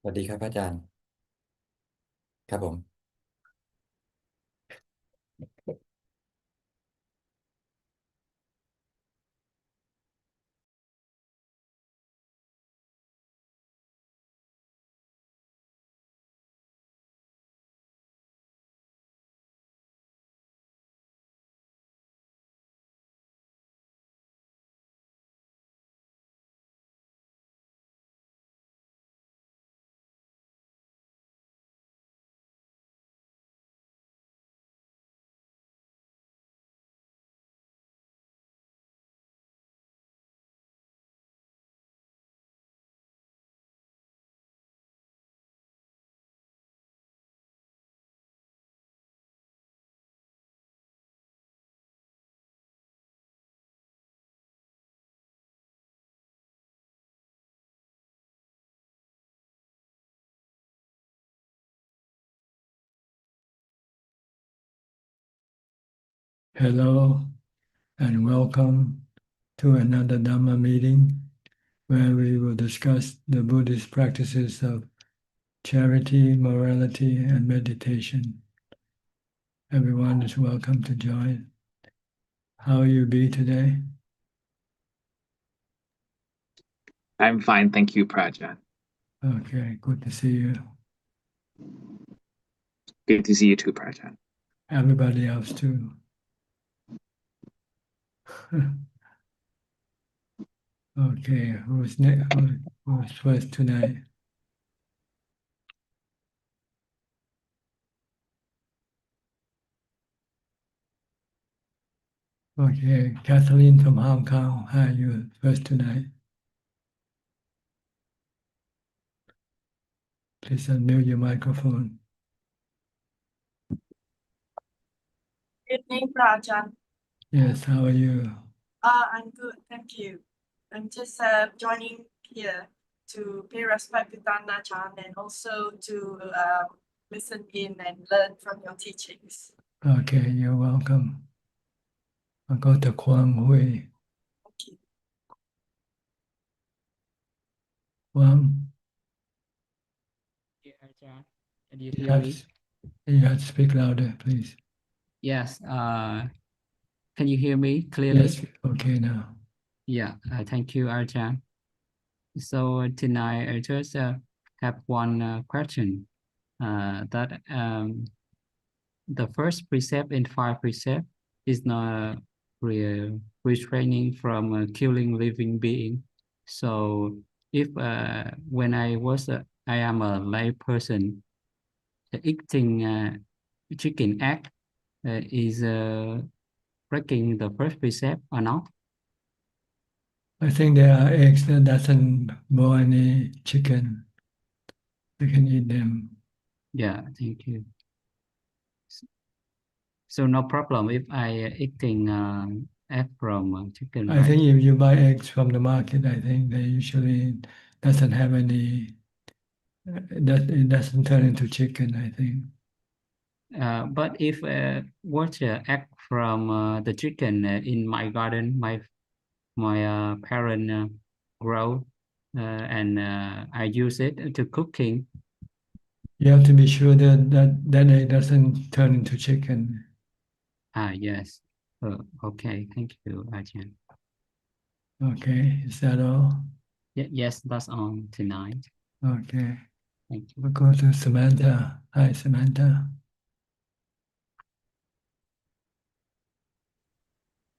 สวัสดีครับอาจารย์ครับผม Hello and welcome to another Dhamma meeting where we will discuss the Buddhist practices of charity, morality, and meditation. Everyone is welcome to join. How will you be today? I'm fine, thank you, Prajan. Okay, good to see you. Good to see you too, Prajan. Everybody else too. Okay, who's next? Who's first tonight? Okay, Kathleen from Hong Kong. Hi, you first tonight. Please unmute your microphone. Good evening, Ajaan. Yes, how are you? I'm good, thank you. I'm just joining here to pay respect to Dan Ajaan and also to listen in and learn from your teachings. Okay, you're welcome. I'll go to Kwang Hui. Thank you. Kwang, Yeah, Ajahn. Can you you hear have, me? you have to speak louder, please. Yes. Can you hear me clearly? Yes, okay now. Yeah. Thank you, Ajahn. So tonight I just have one question. That the first precept in five precept is not restraining from killing living being. So if when I am a lay person, eating chicken egg is breaking the first precept or not? I think there are eggs that doesn't boil any chicken. You can eat them. Yeah, thank you. So no problem if I eating egg from chicken, I right? think if you buy eggs from the market, I think they usually doesn't have any, that it doesn't turn into chicken, I think. But if watch egg from the chicken in my garden, my parent grow and I use it to cooking. You have to be sure that egg doesn't turn into chicken. Yes. Okay. Thank you, Ajahn. Okay, is that all? Yes, that's on tonight. Okay, Thank you. we'll go to Samantha. Hi, Samantha.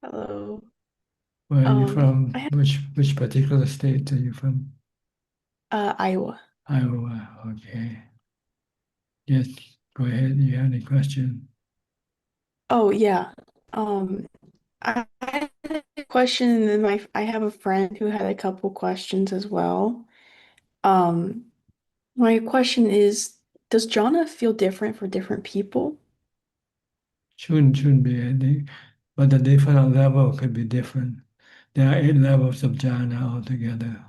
Hello. Where are you from? I have Which particular state are you from? Iowa. Iowa. Okay. Yes, go ahead. You have any question? Oh yeah. I had a question, and then I have a friend who had a couple questions as well. Um, my question is, does jhana feel different for different people? Shouldn't be any, but the different level could be different. There are 8 levels of jhana altogether.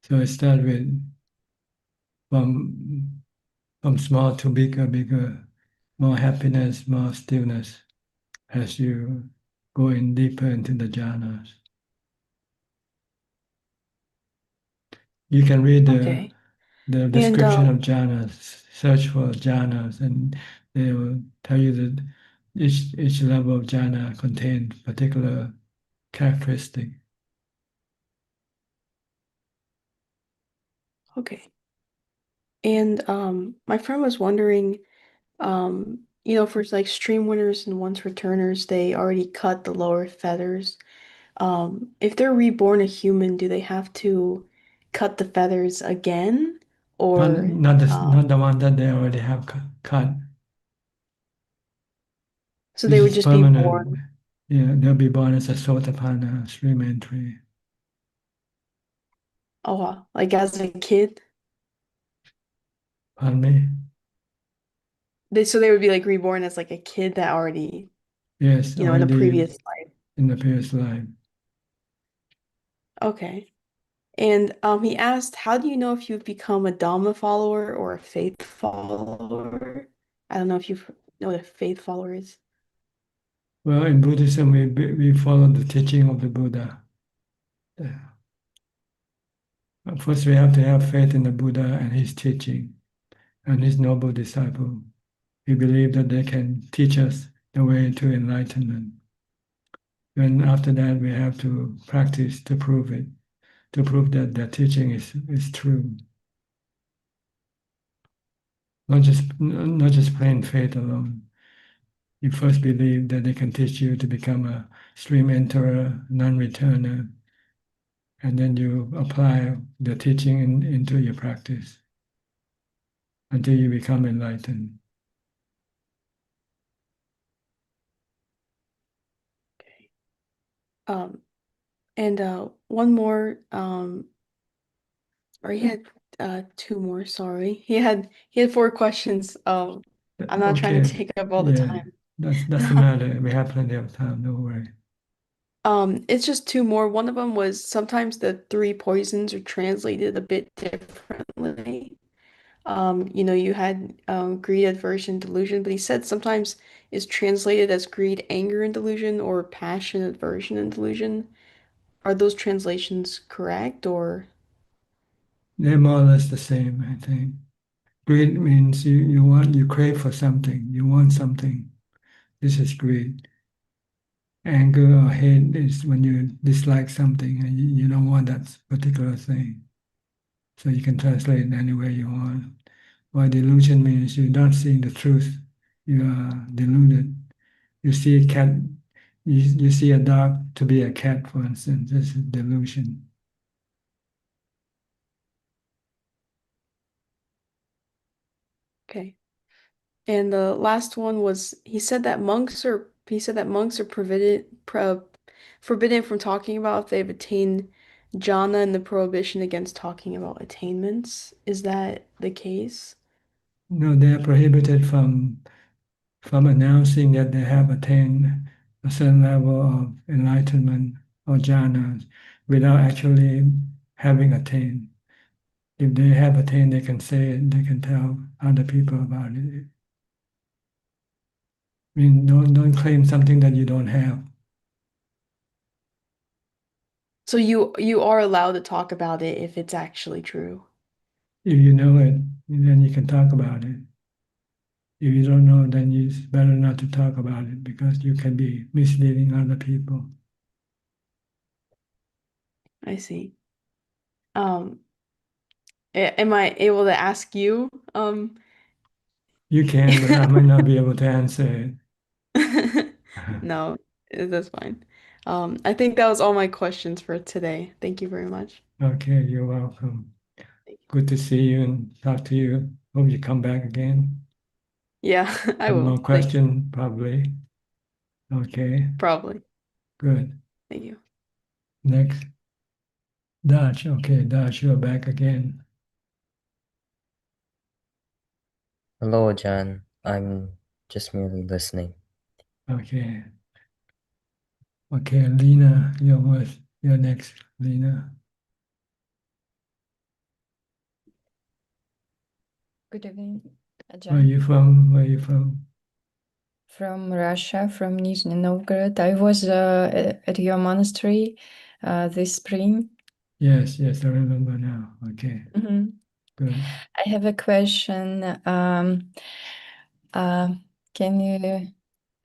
So it starts with from small to bigger, more happiness, more stillness as you go in deeper into the jhanas. You can read Okay. the description of jhanas. Search for jhanas, and they will tell you that each level of jhana contains particular characteristic. Okay. And my friend was wondering, for like stream winners and once returners, they already cut the lower feathers. If they're reborn a human, do they have to cut the feathers again? Or Not the one that they already have cut. so This they would is just be permanent. born, Yeah, they'll be born as a Sotapanna stream entry. oh wow, like as a kid? Pardon me? So they would be like reborn as like a kid that already, Yes, in a already previous life. in the previous life. Okay. And he asked, how do you know if you've become a Dhamma follower or a faith follower? I don't know if you know what a faith follower is. Well, in Buddhism, we follow the teaching of the Buddha. First, we have to have faith in the Buddha and his teaching and his noble disciple. We believe that they can teach us the way to enlightenment. And after that, we have to practice to prove it, to prove that their teaching is true. Not just plain faith alone. You first believe that they can teach you to become a stream enterer, non-returner, and then you apply the teaching into your practice until you become enlightened. Okay. And one more, or he had two more, sorry. He had four questions. I'm not trying to Okay, take up all the yeah, time. that's the matter. We have plenty of time, don't worry. It's just two more. One of them was sometimes the three poisons are translated a bit differently. You had greed, aversion, delusion, but he said sometimes it's translated as greed, anger, and delusion, or passion, aversion, and delusion. Are those translations correct, or? They're more or less the same, I think. Greed means you crave for something, you want something. This is greed. Anger or hate is when you dislike something and you don't want that particular thing. So you can translate it any way you want. While delusion means you're not seeing the truth. You are deluded. You see a cat, you see a dog to be a cat, for instance. This is delusion. Okay. And the last one was he said that monks are forbidden from talking about if they've attained jhana and the prohibition against talking about attainments. Is that the case? No, they are prohibited from announcing that they have attained a certain level of enlightenment or jhana without actually having attained. If they have attained, they can say it, they can tell other people about it. I mean, don't claim something that you don't have. So you are allowed to talk about it if it's actually true. If you know it, then you can talk about it. If you don't know, then it's better not to talk about it because you can be misleading other people. I see. Um, am I able to ask you? You can, but I might not be able to answer it. No, that's fine. I think that was all my questions for today. Thank you very much. Okay, you're welcome. Thank you. Good to see you and talk to you. Hope you come back again. Yeah, I Have more will. Thanks. questions, probably. Okay, Probably. good. Thank you. Next, Dutch. Okay, Dutch, you're back again. Hello, Ajaan. I'm just merely listening. Okay. Okay, Lena, you're next, Lena. Good evening, Where are Ajahn. you from? Where are you from? From Russia, from Nizhny Novgorod. I was at your monastery this spring. Yes, I remember now. Okay, Mhm. Good. I have a question. Can you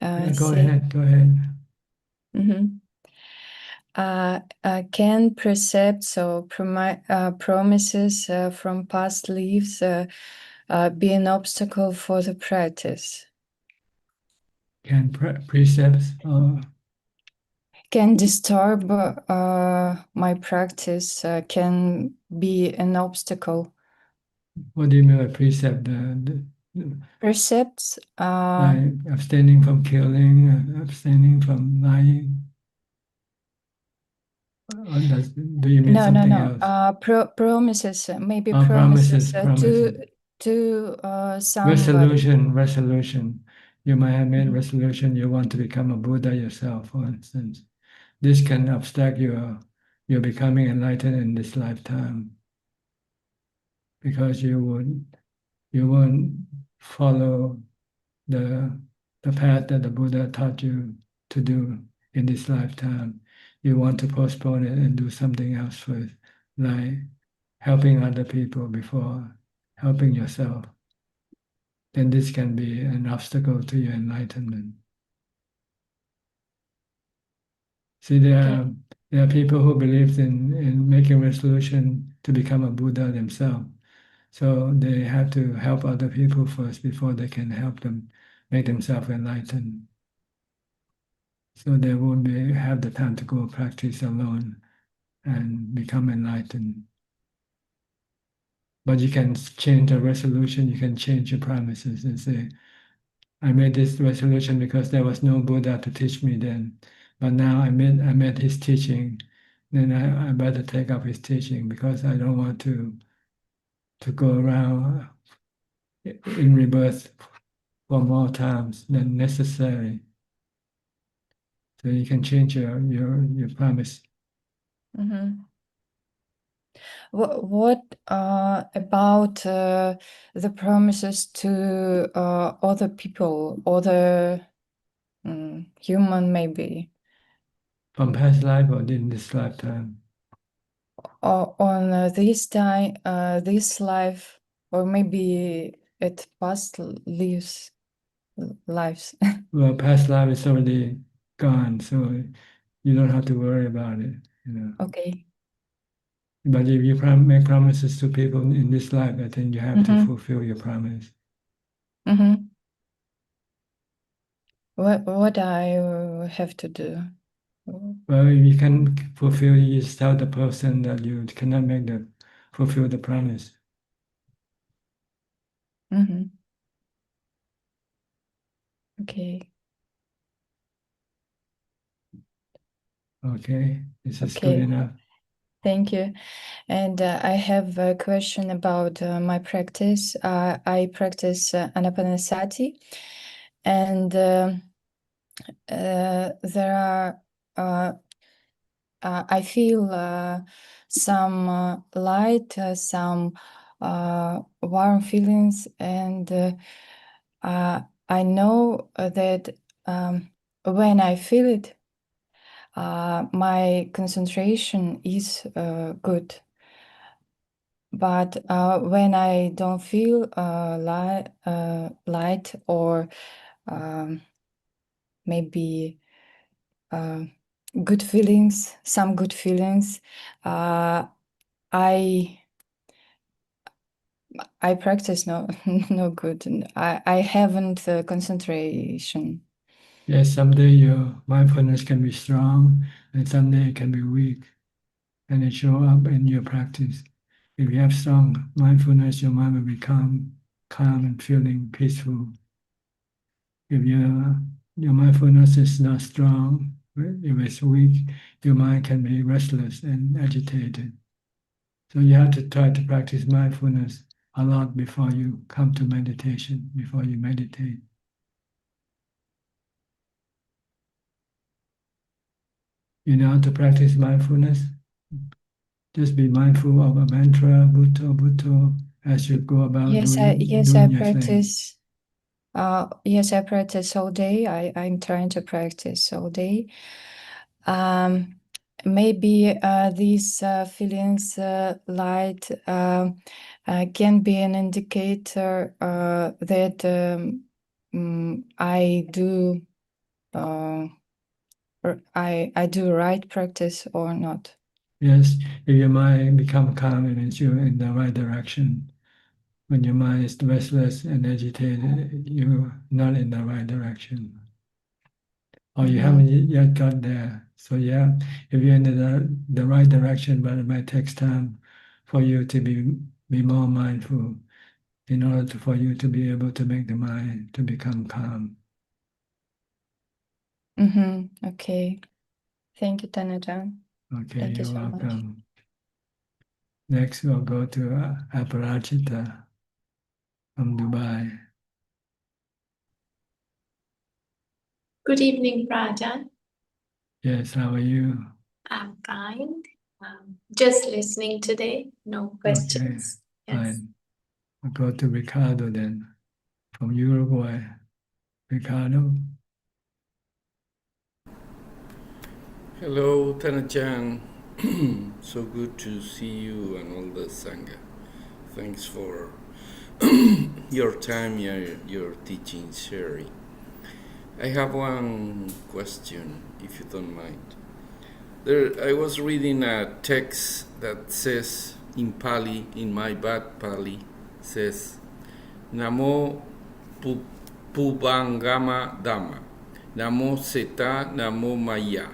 Yeah, go say? ahead. Go ahead. Mhm. Can precepts or promises from past lives be an obstacle for the practice? Can precepts Can disturb my practice, can be an obstacle. what do you mean by precept? The Precepts, like abstaining from killing, abstaining from lying. Or do you mean no, something no. else? Promises, maybe Oh, promises promises. to somebody. Resolution. You might have made resolution you want to become a Buddha yourself, for instance. This can obstruct your becoming enlightened in this lifetime because you won't follow the path that the Buddha taught you to do in this lifetime. You want to postpone it and do something else first, like helping other people before helping yourself. Then this can be an obstacle to your enlightenment. See, there are people who believe in making resolution to become a Buddha themselves. So they have to help other people first before they can help them make themselves enlightened. So they won't have the time to go practice alone and become enlightened. But you can change the resolution, you can change your promises and say, I made this resolution because there was no Buddha to teach me then. But now I met his teaching, then I better take up his teaching because I don't want to go around in rebirth for more times than necessary. So you can change your promise. Mm-hmm. What about the promises to other people, other human maybe, From past life or in this lifetime? or on this time, this life, or maybe at past lives? Well, past life is already gone, so you don't have to worry about it, you know. Okay. But if you make promises to people in this life, I think you have to fulfill your promise. Mm-hmm. What I have to do? Well, if you can fulfill, you just tell the person that you cannot fulfill the promise. Mm-hmm. Okay. Okay, this is good Okay. enough. Thank you. And I have a question about my practice. I practice Anapanasati, and there are, I feel some light, some warm feelings, and I know that when I feel it, my concentration is good. But when I don't feel light or maybe good feelings, some good feelings, I practice no good. I haven't concentration. Yes, someday your mindfulness can be strong, and someday it can be weak, and it show up in your practice. If you have strong mindfulness, your mind will become calm and feeling peaceful. If your mindfulness is not strong, if it's weak, your mind can be restless and agitated. So you have to try to practice mindfulness a lot before you come to meditation, before you meditate. You know how to practice mindfulness? Just be mindful of a mantra, Bhutto, Bhutto, as you go about Yes, I doing your thing. practice. Yes, I practice all day. I'm trying to practice all day. maybe these feelings, light, can be an indicator that I do I do right practice or not. Yes, if your mind become calm, it means you're in the right direction. When your mind is restless and agitated, you're not in the right direction. Or you haven't yet got there. So yeah, if you're in the right direction, but it might take time for you to be more mindful in order for you to be able to make the mind to become calm. Okay. Thank you, Tanajan. Okay, Thank you you're so much. welcome. Next, we'll go to Aparajita from Dubai. Good evening, Prajan. Yes, how are you? I'm fine. Just listening today. No questions. Okay, Yes. fine. We'll go to Ricardo then, from Uruguay. Ricardo. Hello, Tana-chan. So good to see you and all the Sangha. Thanks for your time, your teaching, sharing. I have one question, if you don't mind. I was reading a text that says in Pali, in my bad Pali, says, Namo Pubangama Dhamma, Namo Seta, Namo Maya.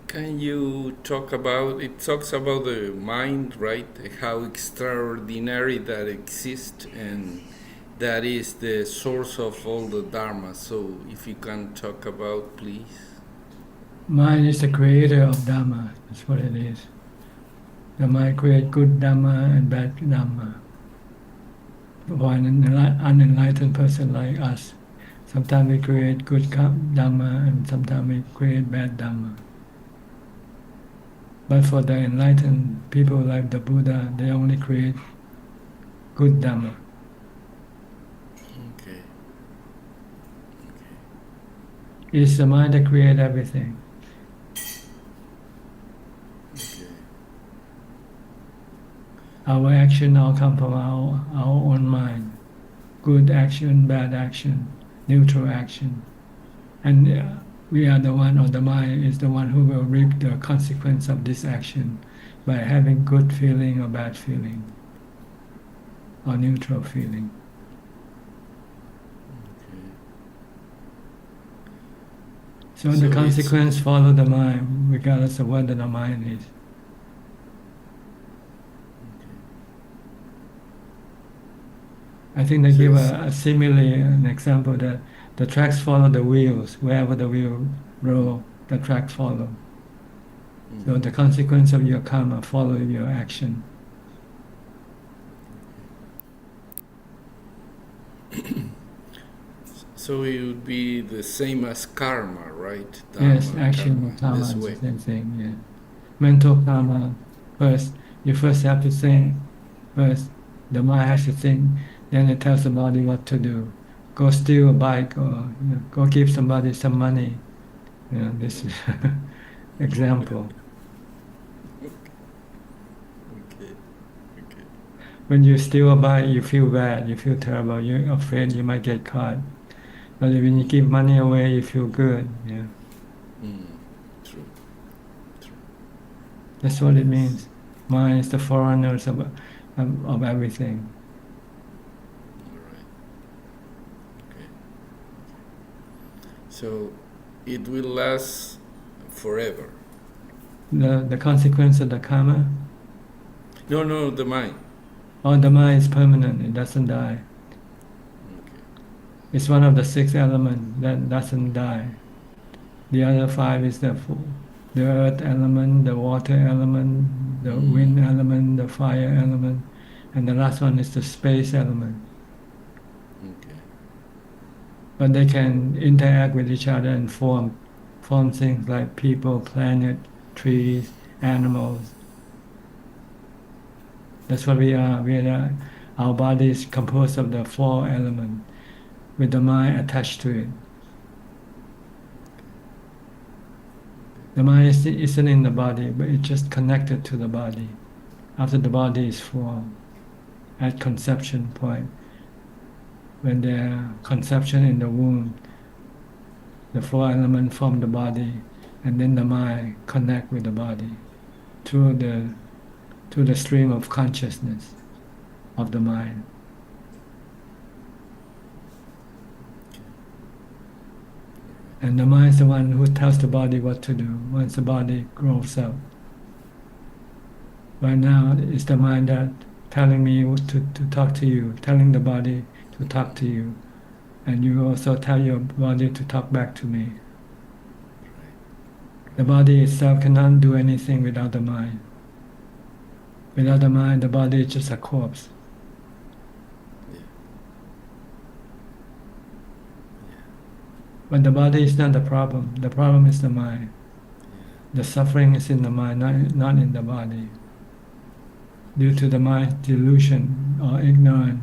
Can you talk about, it talks about the mind, right? How extraordinary that exists, and that is the source of all the Dharma. So if you can talk about, please. Mind is the creator of Dhamma. That's what it is. The mind creates good Dhamma and bad Dhamma. For an unenlightened person like us, sometimes we create good Dhamma and sometimes we create bad Dhamma. But for the enlightened people like the Buddha, they only create good Dhamma. Okay. It's the mind that creates everything. Okay. Our action all come from our own mind. Good action, bad action, neutral action. And we are the one, or the mind is the one who will reap the consequence of this action by having good feeling or bad feeling, or neutral feeling. Okay. So the consequence follow the mind, regardless of what the mind is. I think they give a simile, an example that the tracks follow the wheels. Wherever the wheel roll, the tracks follow. So the consequence of your karma follow your action. So it would be the same as karma, right? Dharma, yes, action and karma is the same thing. Yeah. Mental karma. First, you first have to think. First, the mind has to think. Then it tells the body what to do. Go steal a bike, or go give somebody some money. This is example. Okay. When you steal a bike, you feel bad. You feel terrible. You're afraid you might get caught. But when you give money away, you feel good. Yeah. True. That's what it means. Mind is the foreigners of everything. All right. Okay. So it will last forever. The consequence of the karma? No, the mind. Oh, the mind is permanent. It doesn't die. Okay. It's one of the 6 elements that doesn't die. The other 5 is the earth element, the water element, the wind element, the fire element, and the last one is the space element. Okay. But they can interact with each other and form things like people, planet, trees, animals. That's what we are. Our body is composed of the 4 elements, with the mind attached to it. The mind isn't in the body, but it's just connected to the body after the body is formed at conception point. When the conception in the womb, the four elements form the body, and then the mind connect with the body through the stream of consciousness of the mind. And the mind is the one who tells the body what to do once the body grows up. Right now, it's the mind that telling me to talk to you, telling the body to talk to you. And you also tell your body to talk back to me. The body itself cannot do anything without the mind. Without the mind, the body is just a corpse. But the body is not the problem. The problem is the mind. The suffering is in the mind, not in the body. Due to the mind's delusion or ignorance,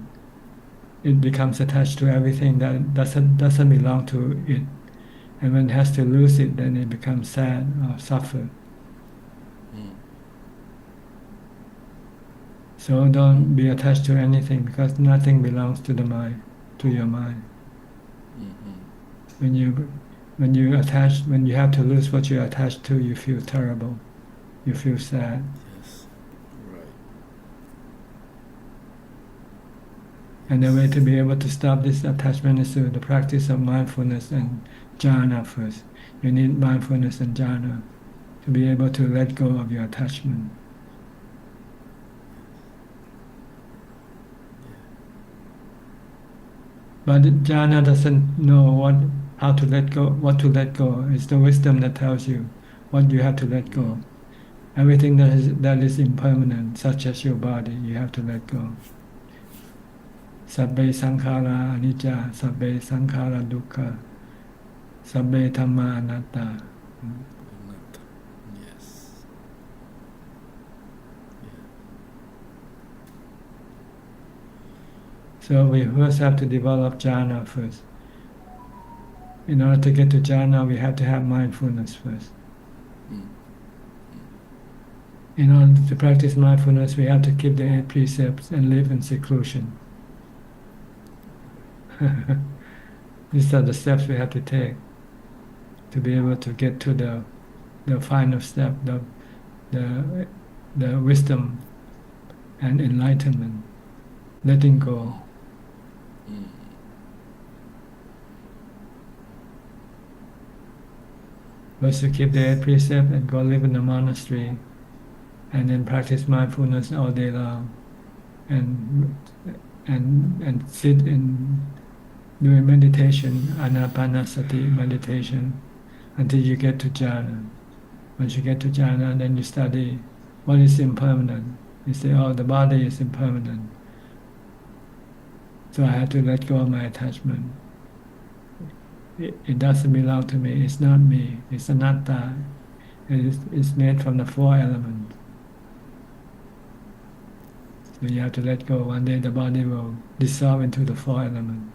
it becomes attached to everything that doesn't belong to it. And when it has to lose it, then it becomes sad or suffer. So don't be attached to anything, because nothing belongs to the mind, to your mind. When you attach, when you have to lose what you're attached to, you feel terrible, you feel sad. Yes. Right. And the way to be able to stop this attachment is through the practice of mindfulness and jhana first. You need mindfulness and jhana to be able to let go of your attachment. But jhana doesn't know how to let go, what to let go. It's the wisdom that tells you what you have to let go. Everything that is impermanent, such as your body, you have to let go. Sabbe sankhara anicca, sabbe sankhara dukkha, sabbe dhamma anatta. Yes. So we first have to develop jhana first. In order to get to jhana, we have to have mindfulness first. In order to practice mindfulness, we have to keep the 8 precepts and live in seclusion. These are the steps we have to take to be able to get to the final step, the wisdom and enlightenment, letting go. First, to keep the 8 precepts and go live in a monastery, and then practice mindfulness all day long, and sit in doing meditation, anapanasati meditation, until you get to jhana. Once you get to jhana, then you study what is impermanent. You say, oh, the body is impermanent, so I have to let go of my attachment. It doesn't belong to me. It's not me. It's anatta. It's made from the 4 elements. So you have to let go. One day the body will dissolve into the 4 elements.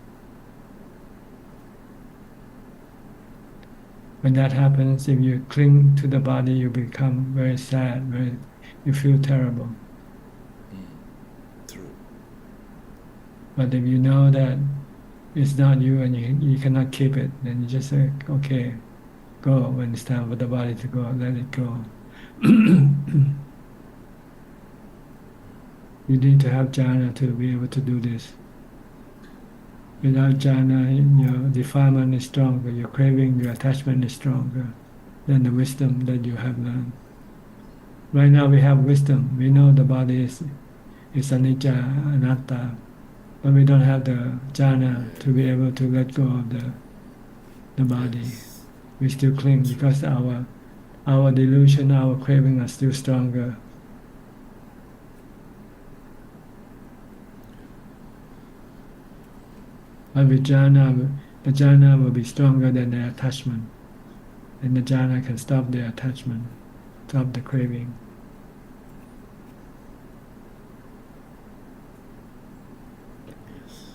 When that happens, if you cling to the body, you become very sad, you feel terrible. True. But if you know that it's not you and you cannot keep it, then you just say, okay, go. When it's time for the body to go, let it go. You need to have jhana to be able to do this. Without jhana, your defilement is stronger, your craving, your attachment is stronger than the wisdom that you have learned. Right now we have wisdom. We know the body is anicca, anatta, but we don't have the jhana to be able to let go of the body. Yes. We still cling because our delusion, our craving are still stronger. But with jhana, the jhana will be stronger than the attachment. And the jhana can stop the attachment, stop the craving. Yes.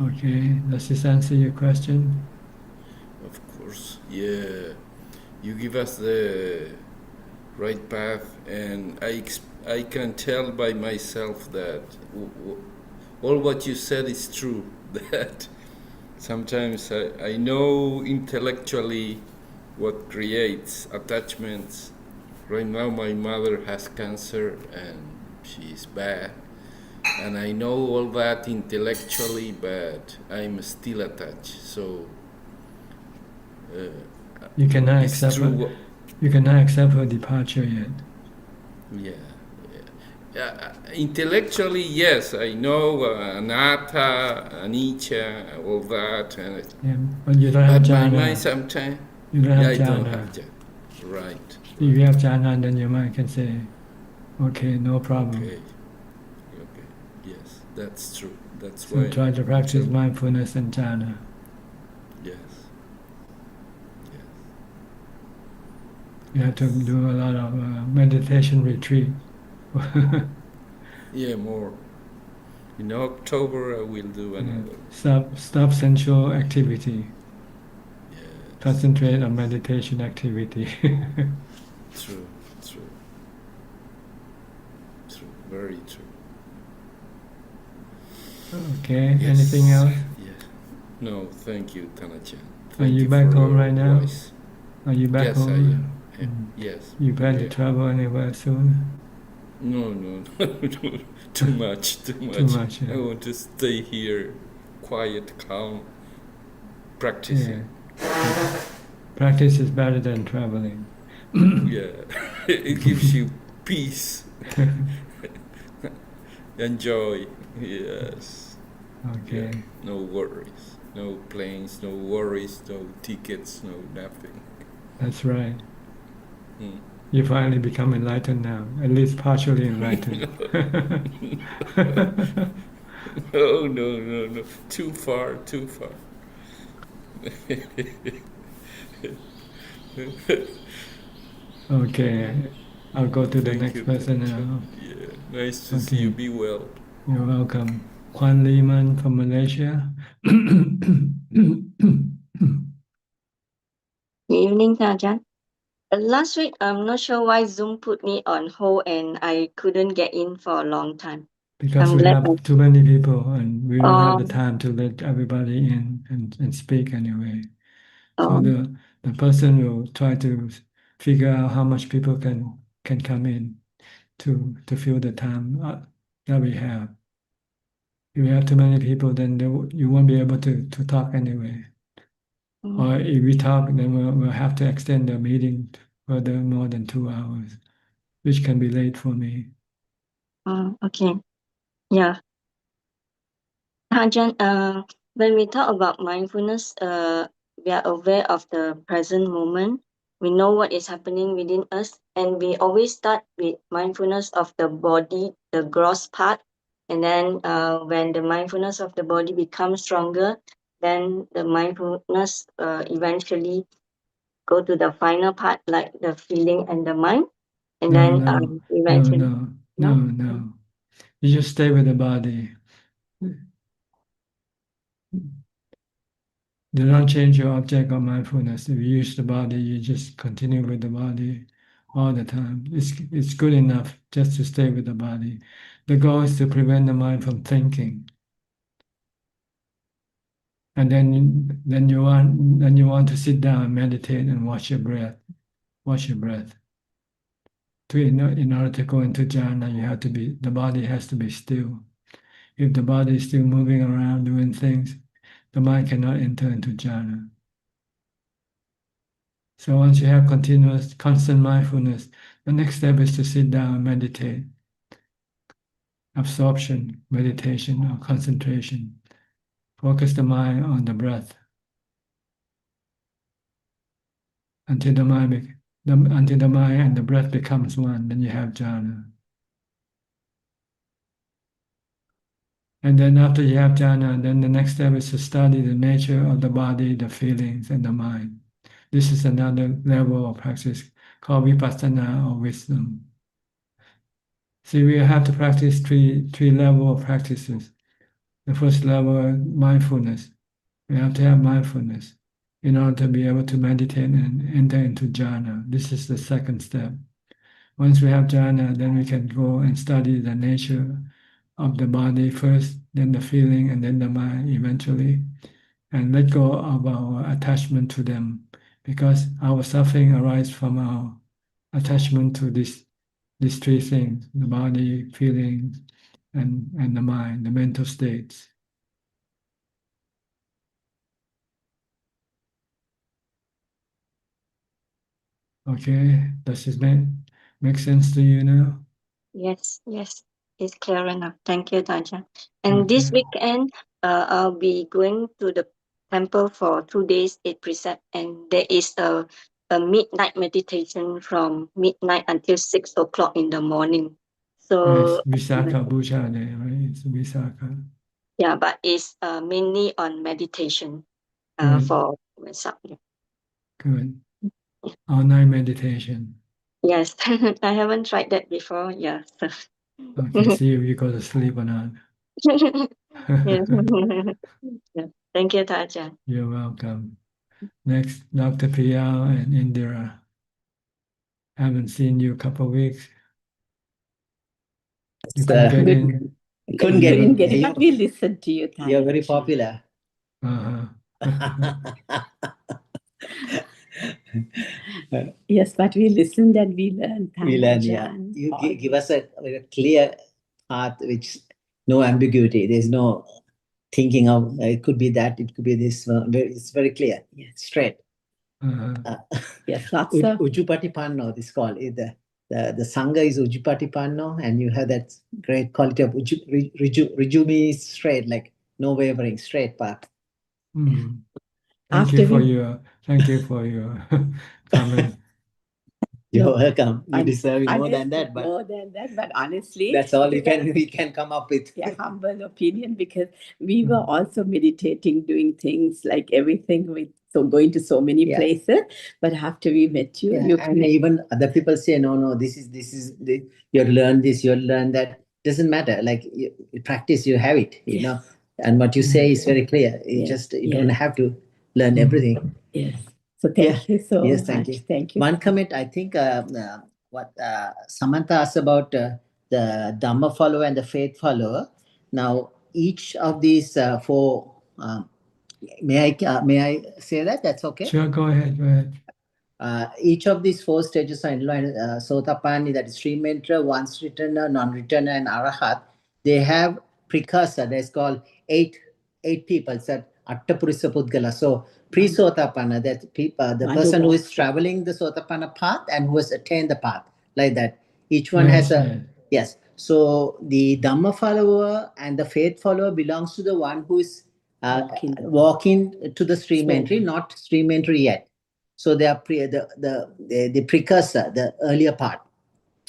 Okay, does this answer your question? Of course. Yeah. you give us the right path, and I can tell by myself that all what you said is true. That sometimes I know intellectually what creates attachments. Right now, my mother has cancer and she's bad, and I know all that intellectually, but I'm still attached. So You cannot it's accept true. you cannot accept her departure yet. Yeah, yeah. Intellectually, yes, I know anatta, anicca, all that, Yeah, but you don't have but my jhana. mind sometimes. You don't have I don't jhana. have jhana. Right. If you have jhana, then your mind can say, okay, no problem. Okay. Okay. Yes, that's true. That's So why. try to practice So, mindfulness and jhana. yes. Yes. You have to do a lot of meditation retreat. Yeah, more. In October, I will do another. Stop sensual activity. Yes. Concentrate on meditation activity. True. True. True. Very true. Okay. Yes. Anything else? Yeah. No, thank you, Tanachan. Are you You back for home your right now? voice. Are you back Yes, home? I am. Yes. You plan to Yeah. travel anywhere soon? No, too much, too much. Too much. I want to stay here, quiet, calm, practicing. Yeah. Practice is better than traveling. Yeah, it gives you peace and joy. Yes. Okay. Yeah. No worries, no planes, no worries, no tickets, no nothing. That's right. Mm. You finally become enlightened now, at least partially enlightened. No. Too far, too far. Okay, I'll go to the Thank next you, person Tantra. now. Yeah, nice to see you. Be well. You're welcome. Kwan Liman from Malaysia. Good evening, Ajaan. Last week, I'm not sure why Zoom put me on hold and I couldn't get in for a long time. Because I'm we glad. have too many people and we don't have the Um, time to let everybody in and speak anyway. So um, the person will try to figure out how much people can come in to fill the time that we have. If we have too many people, then you won't be able to talk anyway. Or if we talk, then we'll have to extend the meeting further more than 2 hours, which can be late for me. okay. Yeah. Ajaan, when we talk about mindfulness, we are aware of the present moment. We know what is happening within us, and we always start with mindfulness of the body, the gross part. And then when the mindfulness of the body becomes stronger, then the mindfulness eventually go to the final part, like the feeling and the mind. And then eventually, No. You just stay with the body. Do not change your object of mindfulness. If you use the body, you just continue with the body all the time. It's good enough just to stay with the body. The goal is to prevent the mind from thinking. And then you want to sit down and meditate and watch your breath. Watch your breath. In order to go into jhana, the body has to be still. If the body is still moving around doing things, the mind cannot enter into jhana. So once you have continuous, constant mindfulness, the next step is to sit down and meditate. Absorption, meditation, or concentration. Focus the mind on the breath until the mind and the breath becomes one. Then you have jhana. And then after you have jhana, then the next step is to study the nature of the body, the feelings, and the mind. This is another level of practice called vipassana or wisdom. See, we have to practice three level of practices. The first level, mindfulness. We have to have mindfulness. in order to be able to meditate and enter into jhana. This is the second step. Once we have jhana, then we can go and study the nature of the body first, then the feeling, and then the mind eventually, and let go of our attachment to them, because our suffering arises from our attachment to these three things: the body, feelings, and the mind, the mental states. Okay, does this make sense to you now? Yes, yes, it's clear enough. Thank you, Ajahn. And this weekend, I'll be going to the temple for 2 days, 8 precept, and there is a midnight meditation from midnight until 6 o'clock in the morning. Yes, So Visakha Bhuja Day, right? It's Visakha. yeah, but it's mainly on meditation Good. for myself. Good. All night meditation. Yes, I haven't tried that before. Yeah. Okay, see if you go to sleep or not. Yeah. Yeah. Thank you, Ajahn. You're welcome. Next, Dr. Priyal and Indira. Haven't seen you a couple of weeks. You couldn't get in. Couldn't get in. But we listened to you. You're very popular. Uh-huh. Yes, but we listened and we learned. We learn, yeah. You give us a clear path, which no ambiguity. There's no thinking of it could be that, it could be this. It's very clear, straight. Yes, lots of Ujupatipanno, this called it. The Sangha is Ujupatipanno, and you have that great quality of Riju means straight, like no wavering, straight path. Thank you for your comment. You're welcome. You deserve more than that, but more than that. But honestly, that's all we can come up with. Yeah, humble opinion, because we were also meditating, doing things like everything with going to so many places. But after we met you, and even other people say, no, this is you learn this, you learn that. Doesn't matter. Like you practice, you have it, you know. And what you say is very clear. You don't have to learn everything. Yes. So thank you so much. Thank you. Thank you. One comment, I think what Samantha asked about the Dhamma follower and the faith follower. Now, each of these four, may I say that? That's okay? Sure, go ahead. Each of these four stages are enlightened. Sotapani, that is stream enterer, once returner, non-returner, and Arahat. They have precursor. That's called eight people. So Attapurusa Pudgala. So pre-Sotapana, that the person who is traveling the Sotapana path and who has attained the path, like that. Each one has a yes. So the Dhamma follower and the faith follower belongs to the one who is walking to the stream entry, not stream entry yet. So they are the precursor, the earlier part.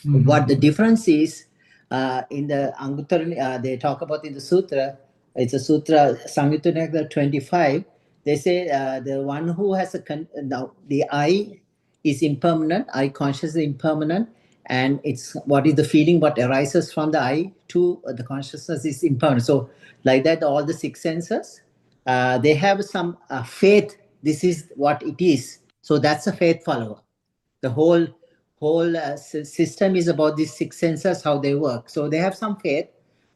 What the difference is in the Anguttara, they talk about in the sutra. It's a sutra, Samyutta Nikaya 25. They say the one who has now the I is impermanent. I consciousness is impermanent, and it's what is the feeling what arises from the I to the consciousness is impermanent. So like that, all the six senses they have some faith. This is what it is. So that's a faith follower. The whole system is about these six senses, how they work. So they have some faith,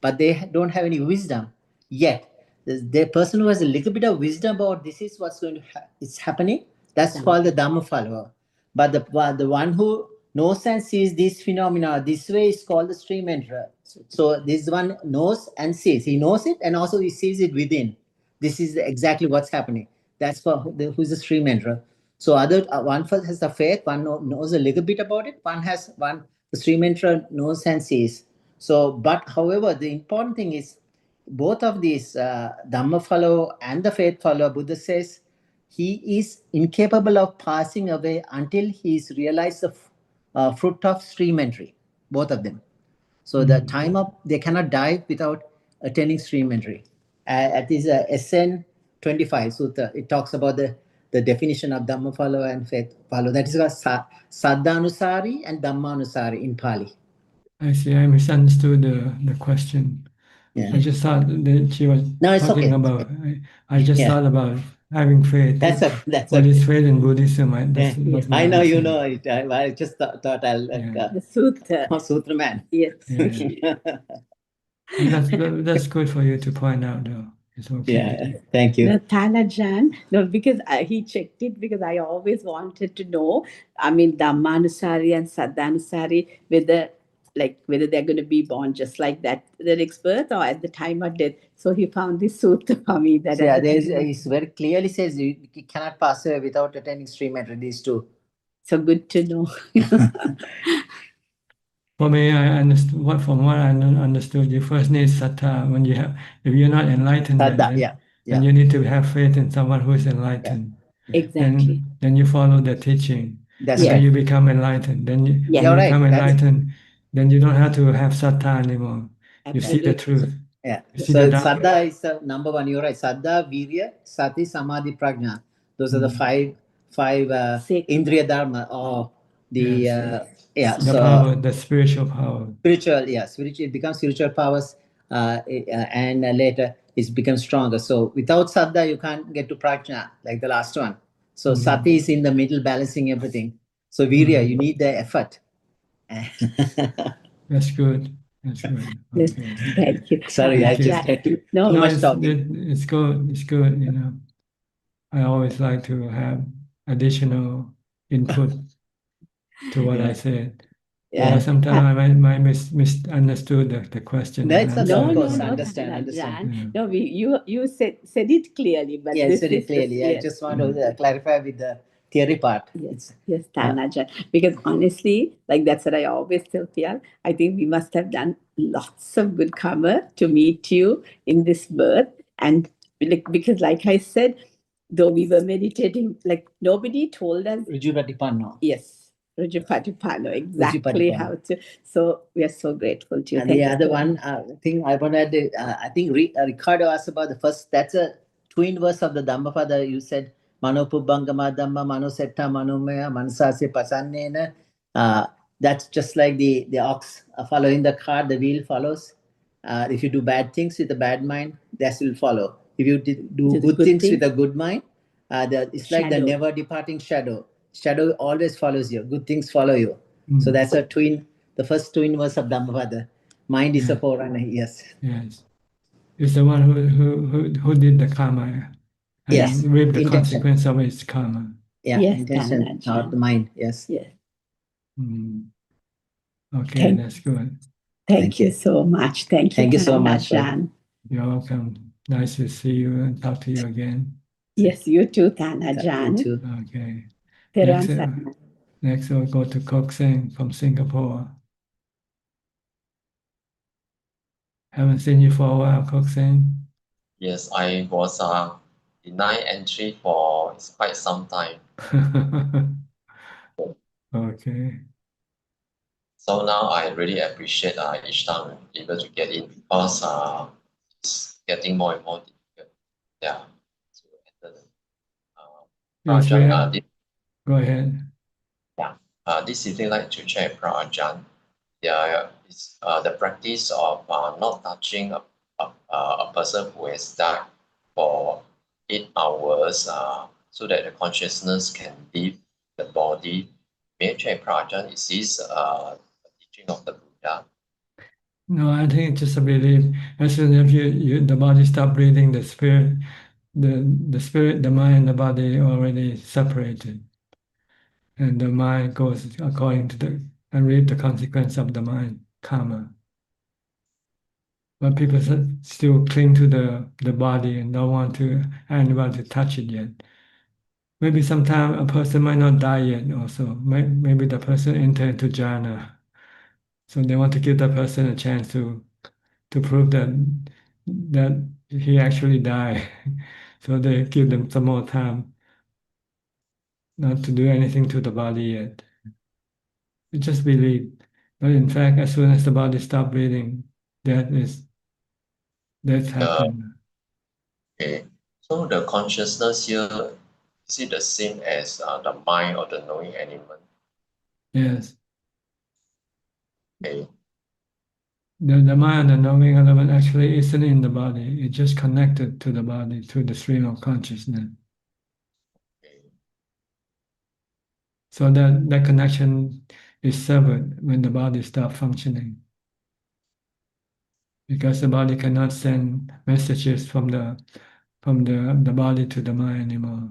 but they don't have any wisdom yet. The person who has a little bit of wisdom about this is what's going to it's happening. That's called the Dhamma follower. But the one who knows and sees these phenomena this way is called the stream enterer. So this one knows and sees. He knows it, and also he sees it within. This is exactly what's happening. That's for who's the stream enterer. So one has the faith, one knows a little bit about it, the stream enterer knows and sees. So, but however, the important thing is both of these Dhamma follower and the faith follower, Buddha says he is incapable of passing away until he's realized the fruit of stream entry, both of them. So the time of they cannot die without attaining stream entry. At this SN 25 Sutta, it talks about the definition of Dhamma follower and faith follower. That is called Saddhanusari and Dhammanusari in Pali. I see. I misunderstood the question. I just thought that she was talking about. I just thought about having faith. That's what is okay. faith in Buddhism? That's Yeah. what I we know would you say. know it. I just thought I'll The Sutra. Sutra man. Yes. Yeah. And that's good for you to point out, though. It's okay. Yeah, thank you. No, Tana Jan, no, because he checked it because I always wanted to know. I mean, Dhammanusari and Saddhanusari, whether they're going to be born just like that, the next birth or at the time of death. So he found this sutra for me that. So, yeah, it very clearly says you cannot pass away without attending stream entry. These two. So good to know. For me, I understood from what I understood, you first need sattva. If you're not enlightened yet, then you need to have faith in someone who is enlightened. Exactly. Then you follow the teaching. Then you become enlightened. Then when you become enlightened, then you don't have to have sattva anymore. You see the truth. Yeah. You see So the Saddha is the number one. You're right. Saddha, Virya, Sati, Samadhi, Prajna. Those are the five Indriya Dharma or the the power, the spiritual power. Spiritual, it becomes spiritual powers, and later it becomes stronger. So without Saddha, you can't get to Prajna, like the last one. So Sati is in the middle, balancing everything. So Virya, you need the effort. That's good. That's good. Okay. Thank you. Sorry, I just had to no, too much talking. It's good. It's good. You know, I always like to have additional input to what I said. Yeah. Sometimes I might misunderstood the question. That's No, of course, no, understand. No, you said it clearly, but Yes, this very is clearly. I just want to clarify with the theory part. Yes, Tanajan. Because honestly, like that's what I always tell Pierre. I think we must have done lots of good karma to meet you in this birth. And because like I said, though we were meditating, like nobody told us. Rujupatipanno. Yes. Rujupatipano, exactly how to. So we are so grateful to you. And the other one thing I wanted to, I think Ricardo asked about the first, that's a twin verse of the Dhammapada. You said, Mano Pubbangama Dhamma, Mano Setta, Manomaya, Manasasya Pasannena. That's just like the ox following the cart, the wheel follows. If you do bad things with a bad mind, that will follow. If you do good things with a good mind, it's like the never departing shadow. Shadow always follows you. Good things follow you. So that's a twin, the first twin verse of Dhammapada. Mind is a forerunner. Yes. Yes. It's the one who did the karma and reap the consequence of its karma. Yeah, intention, not the mind. Yes. Yes. Okay, that's good. Thank you so much. Thank you so much. You're welcome. Nice to see you and talk to you again. Yes, you too, Tanajan. You too. Okay. Peran Next we'll go to Kok Seng from Singapore. Haven't seen you for a while, Kok Seng. Yes, I was denied entry for quite some time. Okay. So now I really appreciate each time I'm able to get in because it's getting more and more difficult. Yeah. So, Yes, Ajaan, go ahead. Yeah. This evening I'd like to check Ajaan. Yeah, it's the practice of not touching a person who has died for 8 hours so that the consciousness can leave the body. May I check, Ajaan, is this a teaching of the Buddha? No, I think it's just a belief. As soon as the body stop breathing, the spirit, the mind, the body already separated, and the mind goes according to and reap the consequence of the mind, karma. But people still cling to the body and don't want anybody to touch it yet. Maybe sometime a person might not die yet also. Maybe the person enter into jhana. So they want to give the person a chance to prove that he actually died. So they give them some more time not to do anything to the body yet. You just believe. But in fact, as soon as the body stops breathing, that's happened. Okay. So the consciousness here, is it the same as the mind or the knowing element? Yes. Okay. The mind and the knowing element actually isn't in the body. It's just connected to the body through the stream of consciousness. So that connection is severed when the body stops functioning. Because the body cannot send messages from the body to the mind anymore.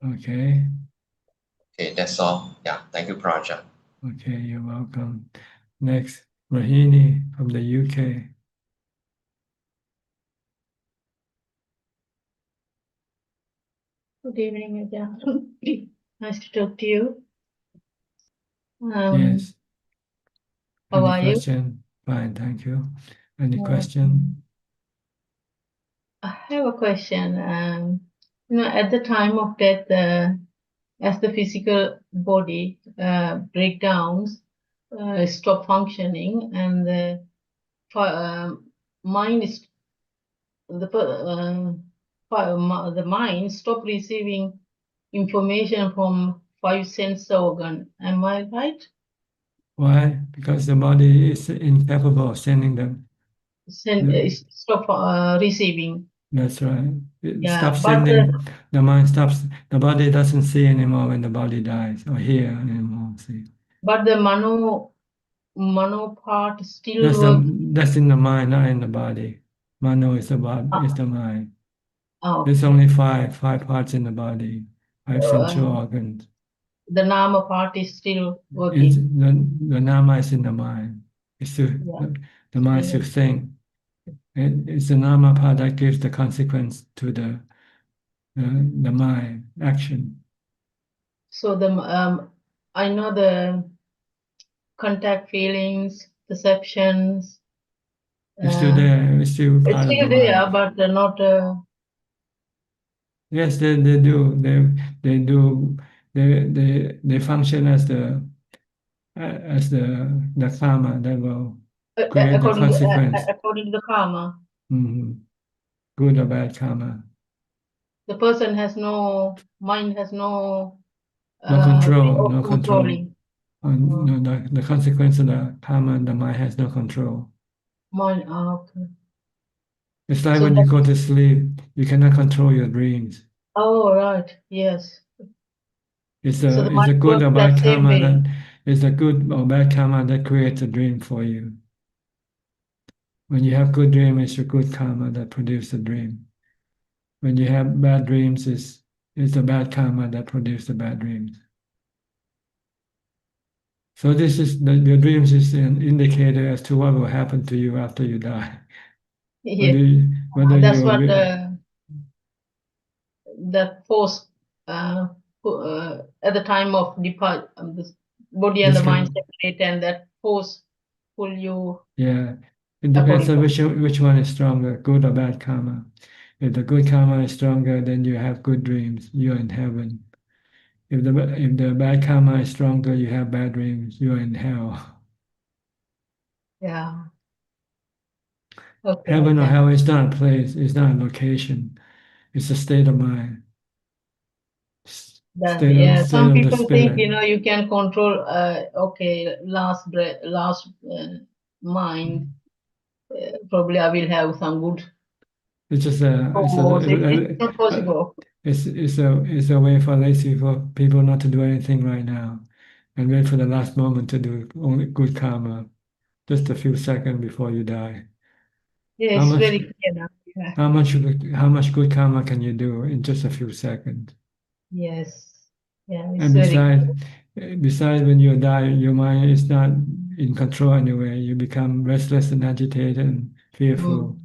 Okay. Okay, that's all. Yeah, thank you, Prajan. Okay, you're welcome. Next, Rahini from the UK. Good evening, Ajaan. Nice to talk to you. Yes. How Any are you? question? Fine, thank you. Any Uh, question? I have a question. At the time of death, as the physical body breakdowns, stop functioning, and the mind is the mind stop receiving information from five sense organ. Am I right? Why? Because the body is incapable of sending them. Stop receiving. That's right. It Yeah, stops but sending, the mind stops, the body doesn't see anymore when the body dies or hear anymore. See. the mano part still That's works. that's in the mind, not in the body. Mano is is the mind. There's Okay. only five parts in the body, five sensual Uh, organs. the nama part is still It's, working. the nama is in the mind. It's Yeah. the mind Yeah. should think. It's the nama part that gives the consequence to the mind action. So I know the contact feelings, perceptions. It's still there. It's still It's part of the still there, mind. but not. Yes, they do. They do. They function as the karma that will create the consequence. According to the karma. Mhm. Good or bad karma. The person has no mind, has no No way control. of No control. controlling. No, the consequence of the karma, the mind has no control. Mind. Okay. It's like So when you go to sleep, you cannot control your dreams. oh, right. Yes. It's So the a mind good works or that bad same karma way. that is a good or bad karma that creates a dream for you. When you have good dream, it's your good karma that produces the dream. When you have bad dreams, it's the bad karma that produces the bad dreams. So this is your dreams is an indicator as to what will happen to you after you die. Yeah. Whether That's you what that force at the time of depart, the body and the mind separate, and that force pull you. Yeah, it depends according on to. which one is stronger, good or bad karma. If the good karma is stronger, then you have good dreams. You're in heaven. If the bad karma is stronger, you have bad dreams. You're in hell. Yeah. Okay. Heaven or hell is not a place. It's not a location. It's a state of mind. Some State of the people think spirit. you can control. Okay, last breath, last mind. Probably I will have some good. It's just It's not possible. it's a way for lazy for people not to do anything right now, and wait for the last moment to do only good karma, just a few seconds before you die. Yeah, How it's much very clear now. Yeah. how much good karma can you do in just a few seconds? Yes. Yeah, it's And very besides, when you die, your mind is not in control anyway. You become restless and agitated and fearful.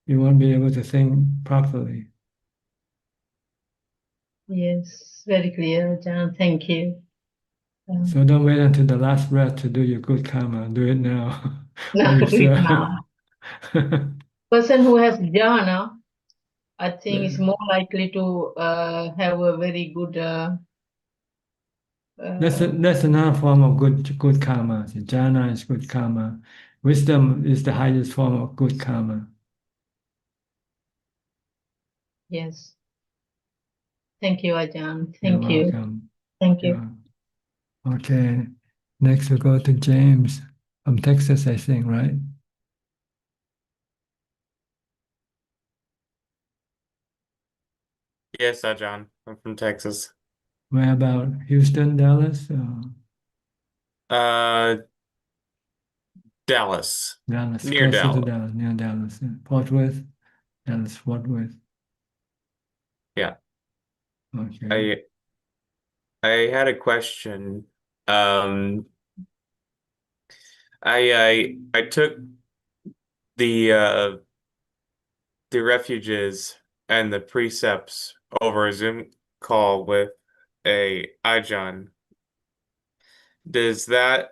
You won't be able to think properly. Yes, very clear, John. Thank you. So don't wait until the last breath to do your good karma. Do it now. Now While do you it still now. Person who has jhana, I think, is more likely to have a very good. That's another form of good karma. Jhana is good karma. Wisdom is the highest form of good karma. Yes. Thank you, Ajahn. You're Thank you. welcome. Thank you. Okay. Next we go to James from Texas, I think, right? Yes, Ajaan. I'm from Texas. Where about? Houston, Dallas? Uh, Dallas. Dallas, Near closer to Dallas. Dallas, near Dallas. Fort Worth, Dallas, Fort Worth. Yeah. Okay. I had a question. Um, I took the the refuges and the precepts over a Zoom call with a Ajaan. Does that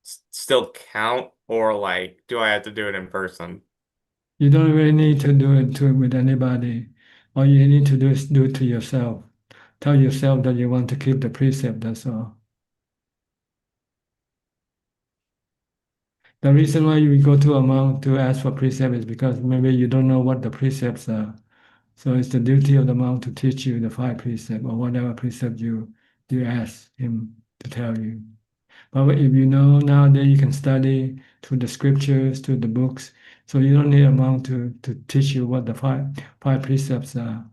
still count, or like, do I have to do it in person? You don't really need to do it with anybody. All you need to do is do it to yourself. Tell yourself that you want to keep the precept, that's all. The reason why you go to a monk to ask for precept is because maybe you don't know what the precepts are. So it's the duty of the monk to teach you the 5 precepts or whatever precept you ask him to tell you. But if you know nowadays you can study through the scriptures, through the books, so you don't need a monk to teach you what the five precepts are.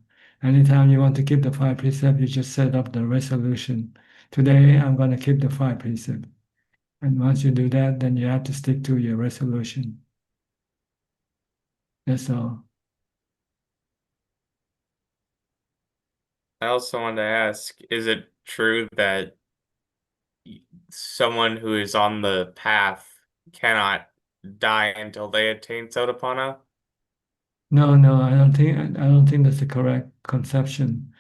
Anytime you want to keep the 5 precepts, you just set up the resolution. Today I'm going to keep the 5 precepts. And once you do that, then you have to stick to your resolution. That's all. I also wanted to ask, is it true that someone who is on the path cannot die until they attain Sotapanna? No, I don't think that's the correct conception.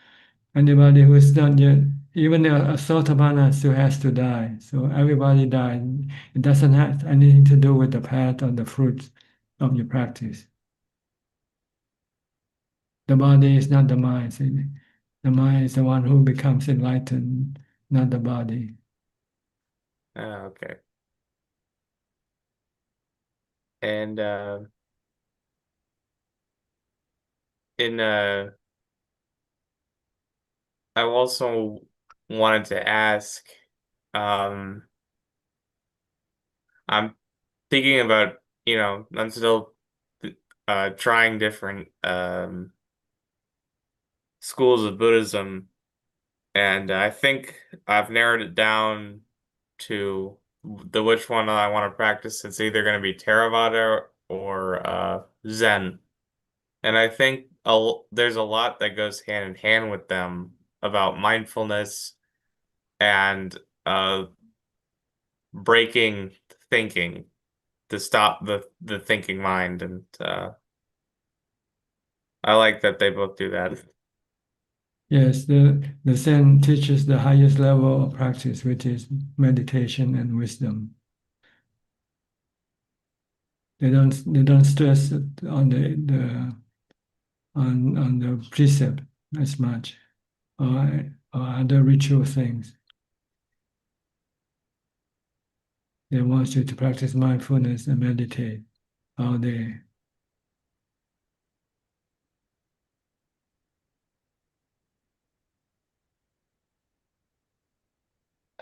Anybody who is not yet, even a Sotapanna still has to die. So everybody dies. It doesn't have anything to do with the path or the fruits of your practice. The body is not the mind. See? The mind is the one who becomes enlightened, not the body. Oh, okay. And in I also wanted to ask, um, I'm thinking about, I'm still trying different schools of Buddhism, and I think I've narrowed it down to the which one I want to practice. It's either going to be Theravada or Zen. And I think there's a lot that goes hand in hand with them about mindfulness and breaking thinking to stop the thinking mind. And I like that they both do that. Yes, the Zen teaches the highest level of practice, which is meditation and wisdom. They don't stress on on the precept as much or other ritual things. They want you to practice mindfulness and meditate all day.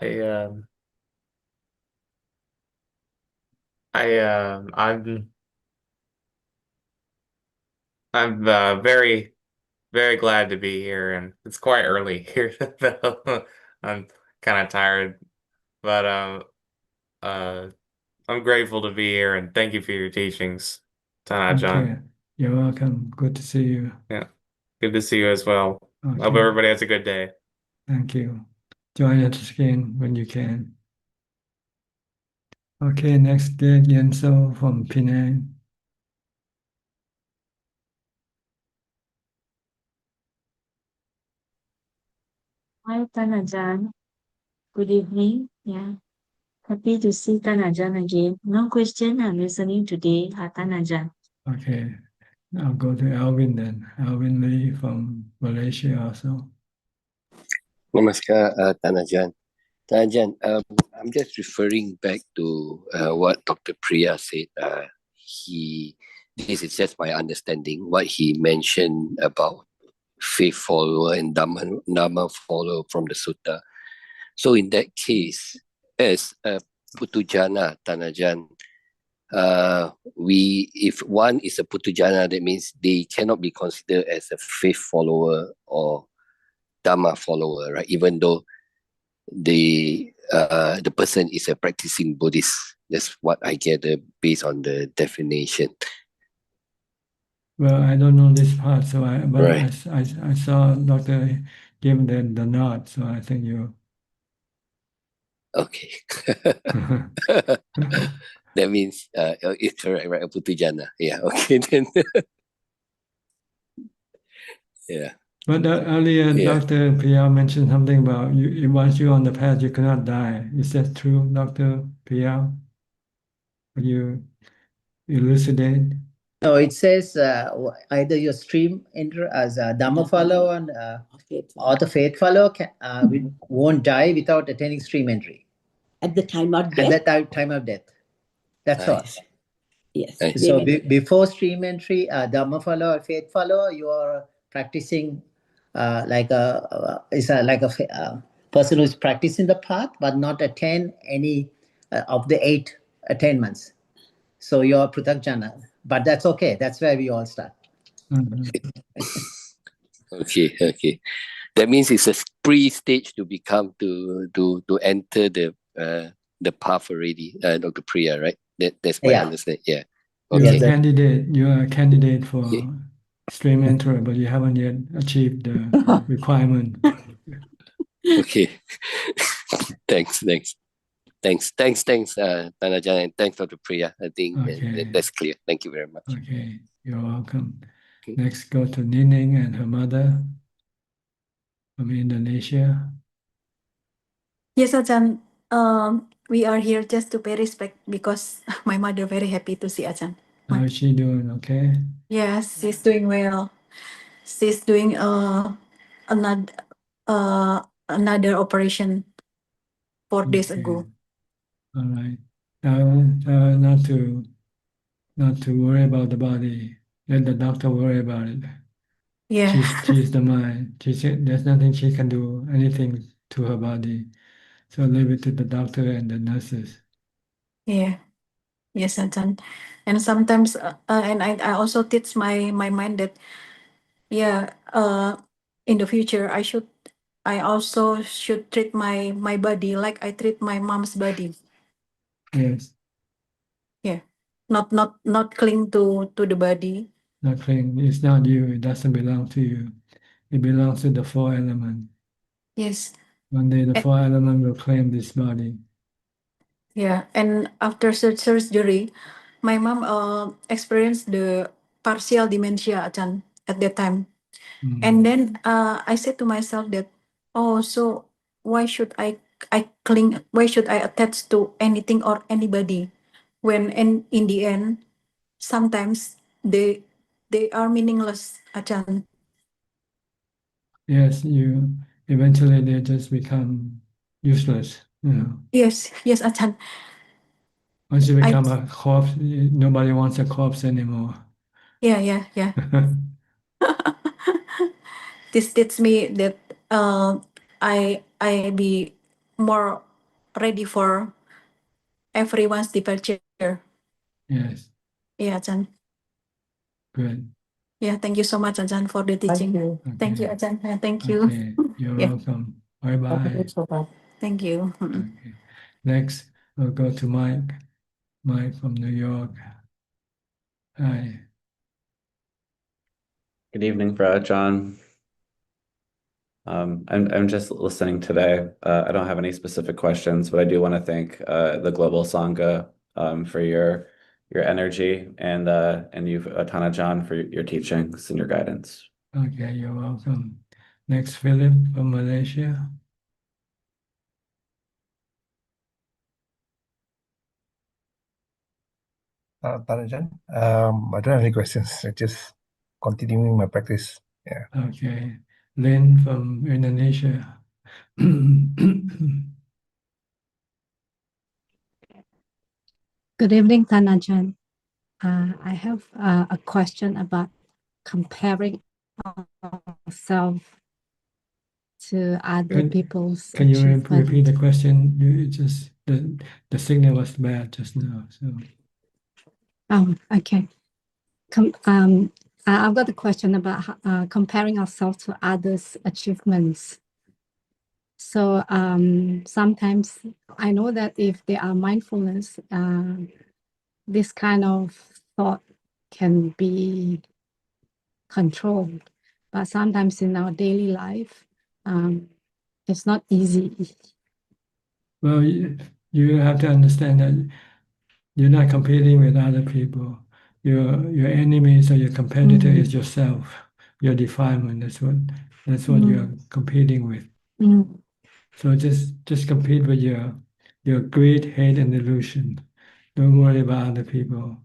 I I'm very very glad to be here, and it's quite early here though. I'm kind of tired, but uh I'm grateful to be here, and thank you for your teachings, Tanajan. Okay, you're welcome. Good to see you. Yeah, good to see you as well. Hope Okay, everybody has a good day. thank you. Join us again when you can. Okay, next get Yenso from Penang. Hi, Tanajan. Good evening. Yeah, happy to see Tanajan again. No question. I'm listening today, Tanajan. Okay, I'll go to Alvin then. Alvin Lee from Malaysia also. Namaskar, Tanajan. Tanajan, I'm just referring back to what Dr. Priya said. This is just my understanding, what he mentioned about faith follower and Dhamma follower from the sutta. So in that case, as a Putujana, Tanajan, if one is a Putujana, that means they cannot be considered as a faith follower or Dharma follower, right? Even though the person is a practicing Buddhist. That's what I gather based on the definition. Well, I don't know this part, so Right. I saw Dr. give the nod, so I think you. Okay. That means it's correct, right? A Putujana. Yeah. Okay then. Yeah. But earlier, Yeah. Dr. Priya mentioned something about once you're on the path, you cannot die. Is that true, Dr. Priya? Would you elucidate? No, it says either your stream enter as a Dhamma follower or the faith follower won't die without attaining stream entry. At the time of At death? that time of death. That's all. Nice. Yes. Nice. So before stream entry, Dhamma follower, faith follower, you are practicing like a person who is practicing the path but not attain any of the 8 attainments. So you're Pruthakjana. But that's okay. That's where we all start. Okay. Okay. That means it's a pre-stage to become to enter the path already, Dr. Priya, right? That's my understanding. Yeah. You're Okay. a candidate. You're a candidate for stream entry, but you haven't yet achieved the requirement. Okay. Thanks. Tanajan, and thanks, Dr. Priya. I think that's clear. Thank you very much. Okay, you're welcome. Next, go to Nining and her mother from Indonesia. Yes, Ajahn. We are here just to pay respect because my mother very happy to see Ajahn. How is she doing? Okay. Yes, she's doing well. She's doing another operation 4 days ago. All right. Not to worry about the body. Let the doctor worry about it. Yeah. She's the mind. There's nothing she can do anything to her body. So leave it to the doctor and the nurses. Yeah. Yes, Ajahn. And sometimes and I also teach my mind that in the future I also should treat my body like I treat my mom's body. Yes. Yeah. Not cling to the body. Not cling. It's not you. It doesn't belong to you. It belongs to the 4 elements. Yes. One day the 4 elements will claim this body. Yeah, and after surgery, my mom experienced the partial dementia Ajahn, at that time. And then I said to myself that, oh, so why should I cling? Why should I attach to anything or anybody, when in the end, sometimes they are meaningless, Ajahn. Yes, eventually they just become useless. Yes, Ajahn. Once you become a corpse, nobody wants a corpse anymore. Yeah. This teaches me that I be more ready for everyone's departure. Yes, Yeah, Ajahn. good. Yeah, thank you so much, Ajahn, for the teaching. Thank you, Ajahn. Thank you. Okay, you're welcome. Bye-bye. Thank you. Okay. Next, we'll go to Mike. Mike from New York. Hi. Good evening, Ajaan. I'm just listening today. I don't have any specific questions, but I do want to thank the Global Sangha for your energy and you, Tanajan, for your teachings and your guidance. Okay, you're welcome. Next, Philip from Malaysia. Tanajan, I don't have any questions. I just continuing my practice. Yeah. Okay. Lynn from Indonesia. Good evening, Tanajan. I have a question about comparing ourselves to other people's Can you achievement. repeat the question? The signal was bad just now. So Okay. I've got a question about comparing ourselves to others' achievements. So sometimes I know that if there are mindfulness, this kind of thought can be controlled. But sometimes in our daily life, it's not easy. Well, you have to understand that you're not competing with other people. Your enemies or your competitor is yourself, your defilement. That's what you're competing with. So just compete with your greed, hate, and delusion. Don't worry about other people,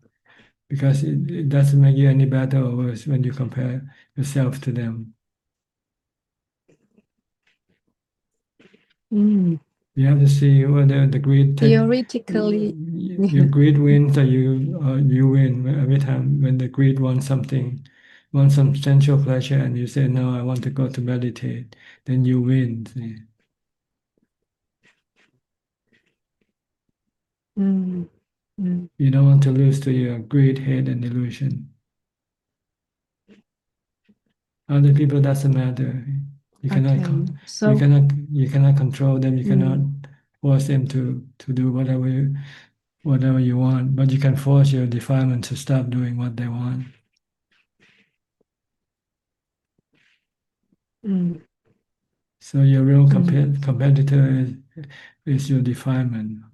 because it doesn't make you any better or worse when you compare yourself to them. You have to see whether the greed Theoretically, your greed wins or you win every time. When the greed wants something, wants some sensual pleasure, and you say, no, I want to go to meditate, then you win. See? You don't want to lose to your greed, hate, and delusion. Other people doesn't matter. You cannot you cannot control them. You cannot force them to do whatever you want. But you can force your defilement to stop doing what they want. So your real competitor is your defilement.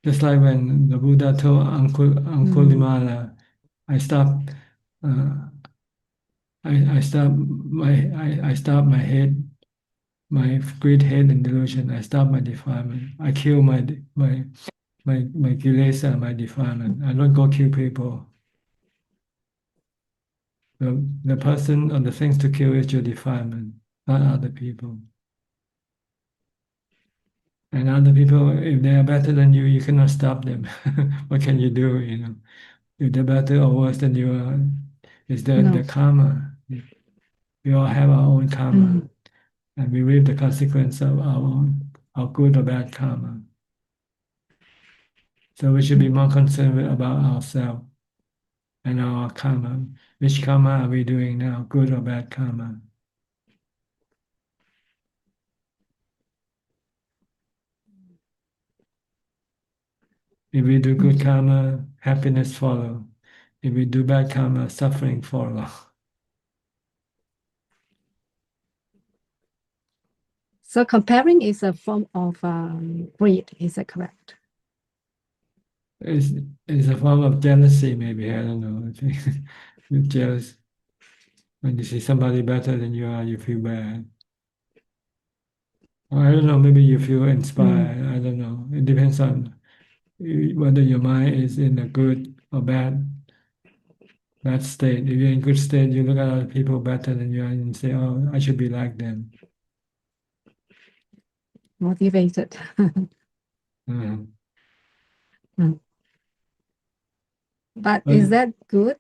Just like when the Buddha told Angulimala, I stop. I stop my hate, my greed, hate, and delusion. I stop my defilement. I kill my kilesa, my defilement. I don't go kill people. The person or the things to kill is your defilement, not other people. And other people, if they are better than you, you cannot stop them. What can you do? If they're better or worse than you are, it's the karma. We all have our own karma, and we reap the consequence of our good or bad karma. So we should be more concerned about ourselves and our karma. Which karma are we doing now, good or bad karma? If we do good karma, happiness follow. If we do bad karma, suffering follow. So comparing is a form of greed, is that correct? It's a form of jealousy, maybe. I don't know. I think you're jealous. When you see somebody better than you are, you feel bad. Or I don't know, maybe you feel inspired. I don't know. It depends on whether your mind is in a good or bad state. If you're in good state, you look at other people better than you are and say, oh, I should be like them. Motivated. But is that good?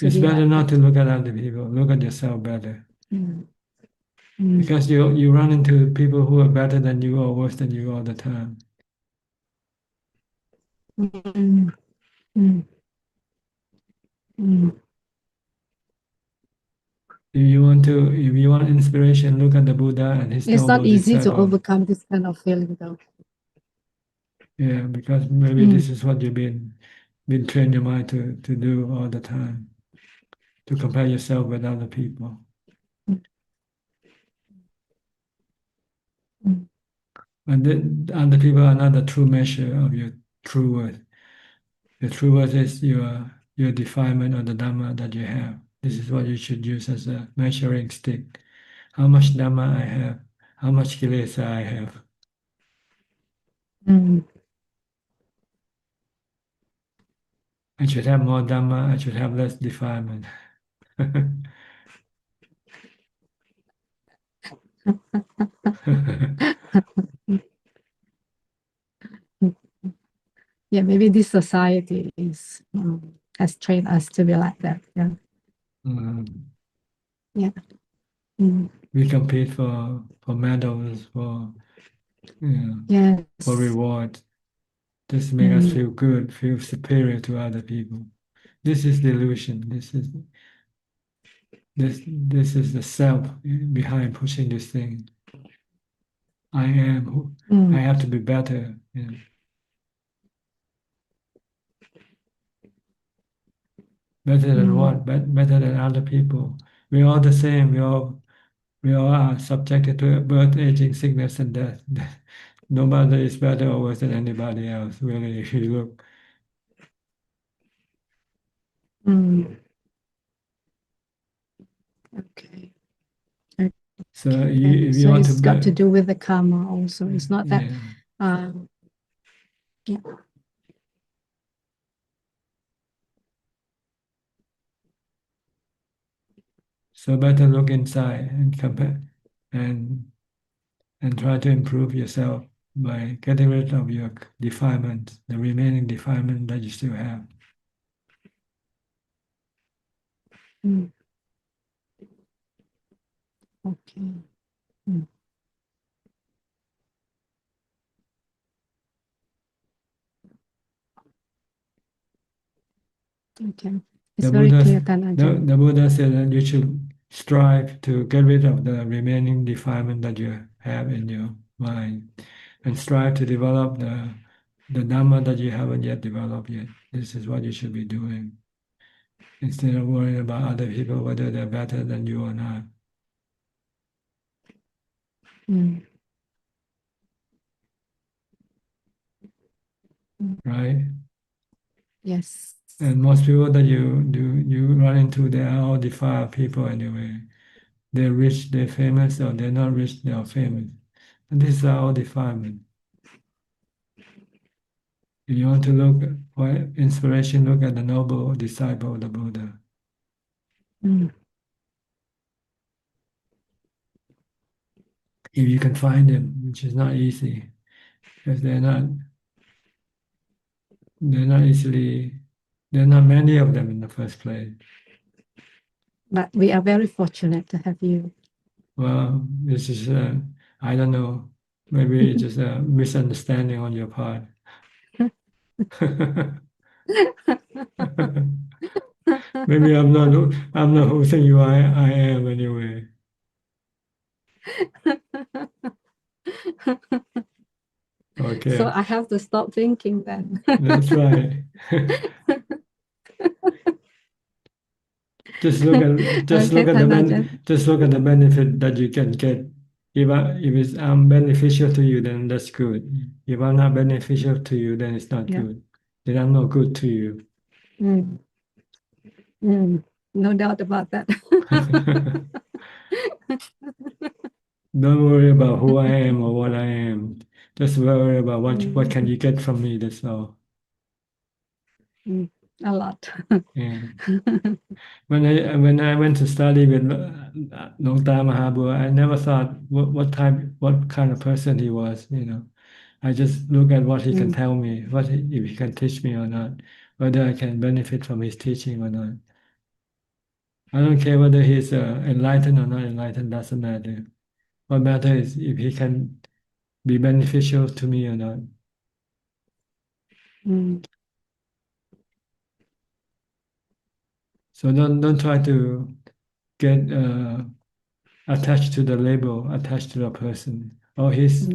It's better not to look at other people. Look at yourself better. Because you run into people who are better than you or worse than you all the time. If you want inspiration, look at the Buddha and his It's not easy to disciple. overcome this kind of feeling, though. Yeah, because maybe this is what you've been trained your mind to do all the time, to compare yourself with other people. And then other people are not the true measure of your true worth. The true worth is your defilement or the Dhamma that you have. This is what you should use as a measuring stick. How much Dhamma I have, how much Kilesa I have. I should have more Dhamma, I should have less defilement. Yeah, maybe this society has trained us to be like that. Yeah. Yeah. We compete for medals, for Yes. for reward. Just make us feel good, feel superior to other people. This is delusion. This is the self behind pushing this thing. I am who I have to be better. You know. Better than what? Better than other people. We're all the same. We all are subjected to birth, aging, sickness, and death. Nobody is better or worse than anybody else, really, if you look. Okay. So Okay. if you So want it's got to to, do with the karma also. It's not that, yeah. yeah. So better look inside and compare and try to improve yourself by getting rid of your defilements, the remaining defilement that you still have. Okay. Okay. It's very clear, Tan Ajahn. The Buddha said that you should strive to get rid of the remaining defilement that you have in your mind and strive to develop the Dhamma that you haven't yet developed yet. This is what you should be doing instead of worrying about other people, whether they're better than you or not. Right? Yes. And most people that you run into, they are all defiled people anyway. They're rich, they're famous, or they're not rich, they are famous. And these are all defilement. If you want to look for inspiration, look at the noble disciple of the Buddha. If you can find them, which is not easy, because they're not easily, there are not many of them in the first place. But we are very fortunate to have you. Well, this is, I don't know, maybe it's just a misunderstanding on your part. Maybe I'm not who think you I am anyway. Okay. So I have to stop thinking then. That's right. Just look at the benefit that you can get. If it's beneficial to you, then that's good. If I'm not beneficial to you, then it's not good. Then I'm not good to you. No doubt about that. Don't worry about who I am or what I am. Just worry about what can you get from me. That's all. A lot. Yeah. When I went to study with Long Ta Mahabua, I never thought what kind of person he was. You know, I just look at what he can tell me, if he can teach me or not, whether I can benefit from his teaching or not. I don't care whether he's enlightened or not enlightened. Doesn't matter. What matters is if he can be beneficial to me or not. So don't try to get attached to the label, attached to the person. Oh, he's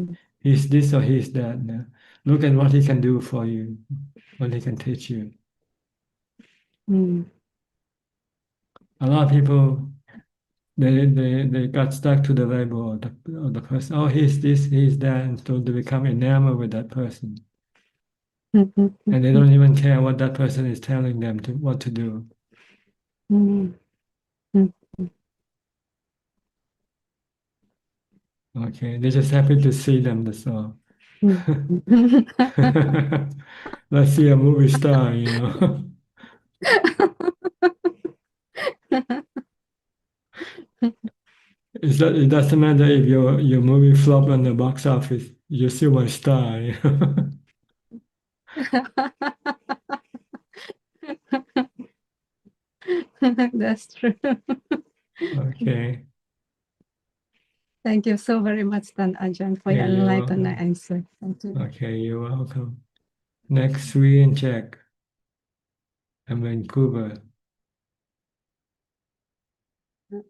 this or he's that. No. Look at what he can do for you, what he can teach you. A lot of people they got stuck to the label of the person. Oh, he's this, he's that, and so they become enamored with that person. And they don't even care what that person is telling them what to do. Okay, they're just happy to see them, that's all. Let's see a movie star, you know. It doesn't matter if your movie flop on the box office, you're still a star, you know. That's true. Okay. Thank you so very much, Tan Ajahn, for your You're enlightened welcome. answer. Thank you. Okay, you're welcome. Next, Sri in Czech and Vancouver.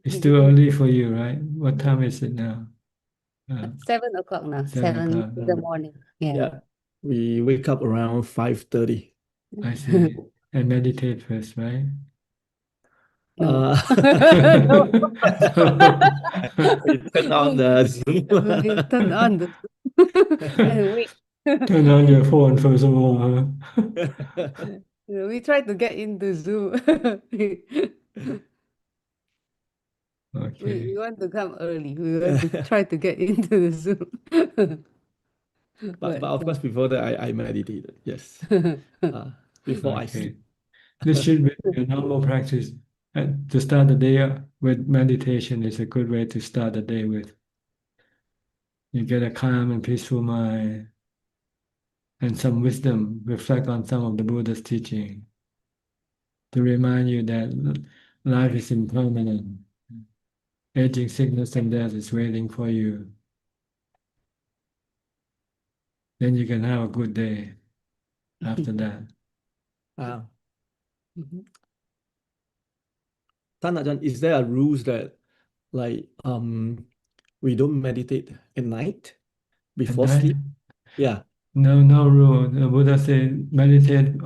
It's too early for you, right? What time is it now? 7 o'clock now, 7 o'clock. in the morning. Yeah. Yeah, we wake up around 5:30. I see. And meditate first, right? Uh, No. we turn on the Zoom. We turn on the and wait. Turn on your phone first of all, huh? We try to get into Zoom. Okay. We want to come early. We want to try to get into the Zoom. But of course, before that, I meditated. Yes, before I Okay. sleep. This should be a normal practice. And to start the day with meditation is a good way to start the day with. You get a calm and peaceful mind and some wisdom, reflect on some of the Buddha's teaching to remind you that life is impermanent. Aging, sickness, and death is waiting for you. Then you can have a good day after that. Ah. Tan Ajahn, is there a rules that like we don't meditate at night before night? sleep? Yeah. No rule. The Buddha said meditate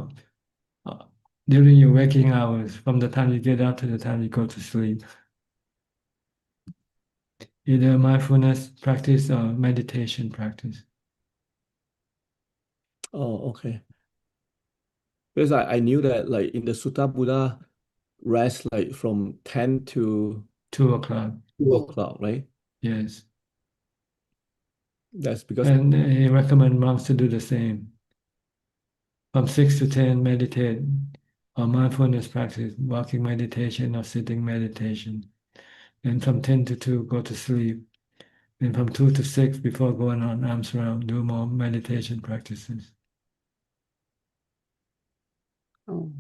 during your waking hours, from the time you get up to the time you go to sleep. Either mindfulness practice or meditation practice. Oh, okay. Because I knew that like in the Sutta, Buddha rest like from 10 to 2 o'clock. 2 o'clock, right? Yes. That's because And he recommends monks to do the same. From 6 to 10, meditate or mindfulness practice, walking meditation or sitting meditation. And from 10 to 2, go to sleep. And from 2 to 6, before going on arms round, do more meditation practices. Oh.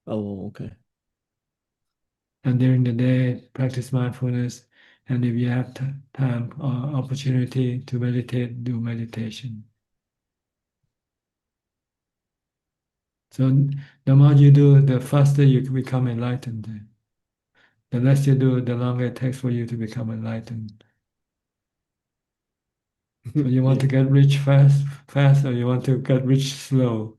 Oh, okay. And during the day, practice mindfulness. And if you have time or opportunity to meditate, do meditation. So the more you do, the faster you become enlightened. The less you do, the longer it takes for you to become enlightened. So you want to get rich fast, or you want to get rich slow?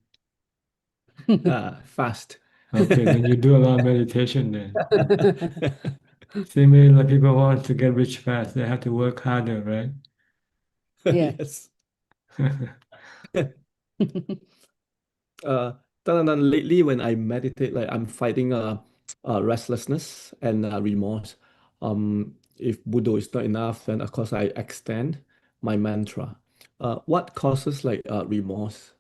Fast. Okay, then you do a lot of meditation then. Similarly, people want to get rich fast, they have to work harder, right? Yeah. Yes. Tan, lately when I meditate, like I'm fighting restlessness and remorse. If Buddha is not enough, then of course I extend my mantra. What causes like remorse?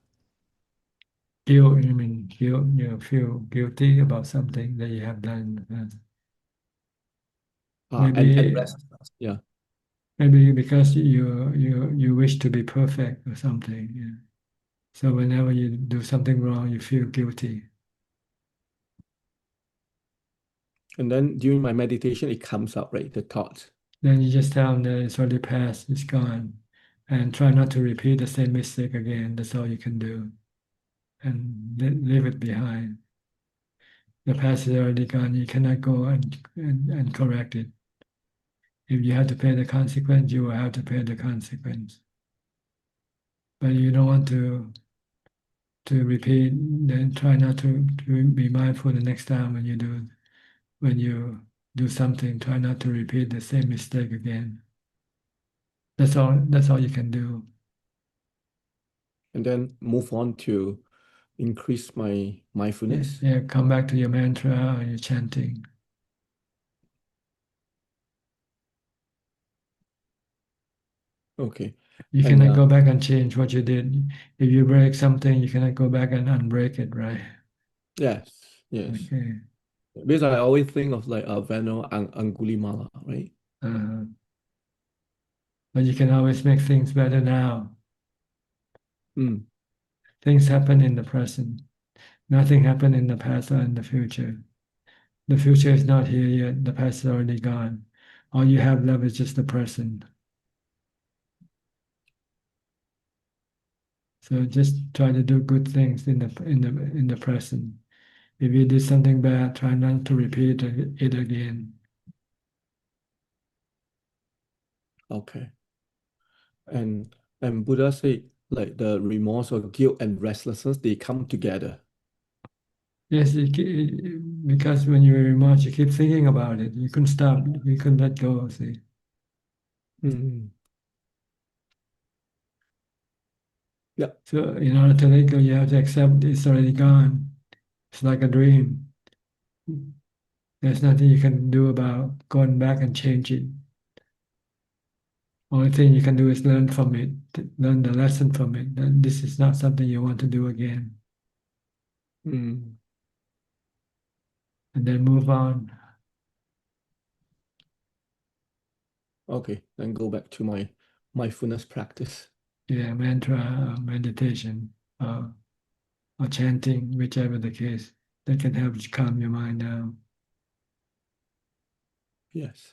Guilt, you mean guilt, you feel guilty about something that you have done in the past. And Maybe restlessness, yeah. maybe because you wish to be perfect or something. Yeah. So whenever you do something wrong, you feel guilty. And then during my meditation, it comes up, right? The thoughts. Then you just tell them that it's already past, it's gone, and try not to repeat the same mistake again. That's all you can do, and leave it behind. The past is already gone. You cannot go and correct it. If you have to pay the consequence, you will have to pay the consequence. But you don't want to repeat, then try not to be mindful the next time when you do something, try not to repeat the same mistake again. That's all you can do. And then move on to increase my mindfulness. Yeah, come back to your mantra or your chanting. Okay. You And, cannot go back and change what you did. If you break something, you cannot go back and unbreak it, right? Yes. Okay. Because I always think of like Veno and Angulimala, right? But you can always make things better now. Mm. Things happen in the present. Nothing happened in the past or in the future. The future is not here yet. The past is already gone. All you have left is just the present. So just try to do good things in the present. If you did something bad, try not to repeat it again. Okay. And Buddha said like the remorse or guilt and restlessness, they come together. Yes, because when you're remorse, you keep thinking about it. You couldn't stop. You couldn't let go. See. Mm. Yeah. So in order to let go, you have to accept it's already gone. It's like a dream. There's nothing you can do about going back and change it. Only thing you can do is learn from it, learn the lesson from it. That this is not something you want to do again, Mm. and then move on. Okay, then go back to my mindfulness practice. Yeah, mantra, meditation, or chanting, whichever the case, that can help you calm your mind down. Yes.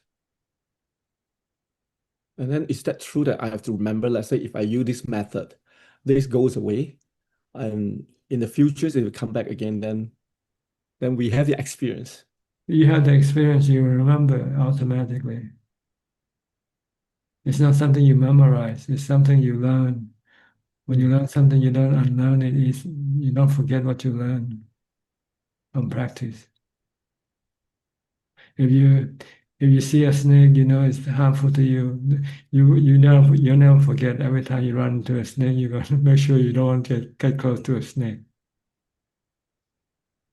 And then is that true that I have to remember, let's say if I use this method, this goes away, and in the future it will come back again, then we have the experience. You have the experience, you remember automatically. It's not something you memorize, it's something you learn. When you learn something, you don't unlearn it. You don't forget what you learn from practice. If you see a snake, you know it's harmful to you. You never forget. Every time you run into a snake, you got to make sure you don't get close to a snake.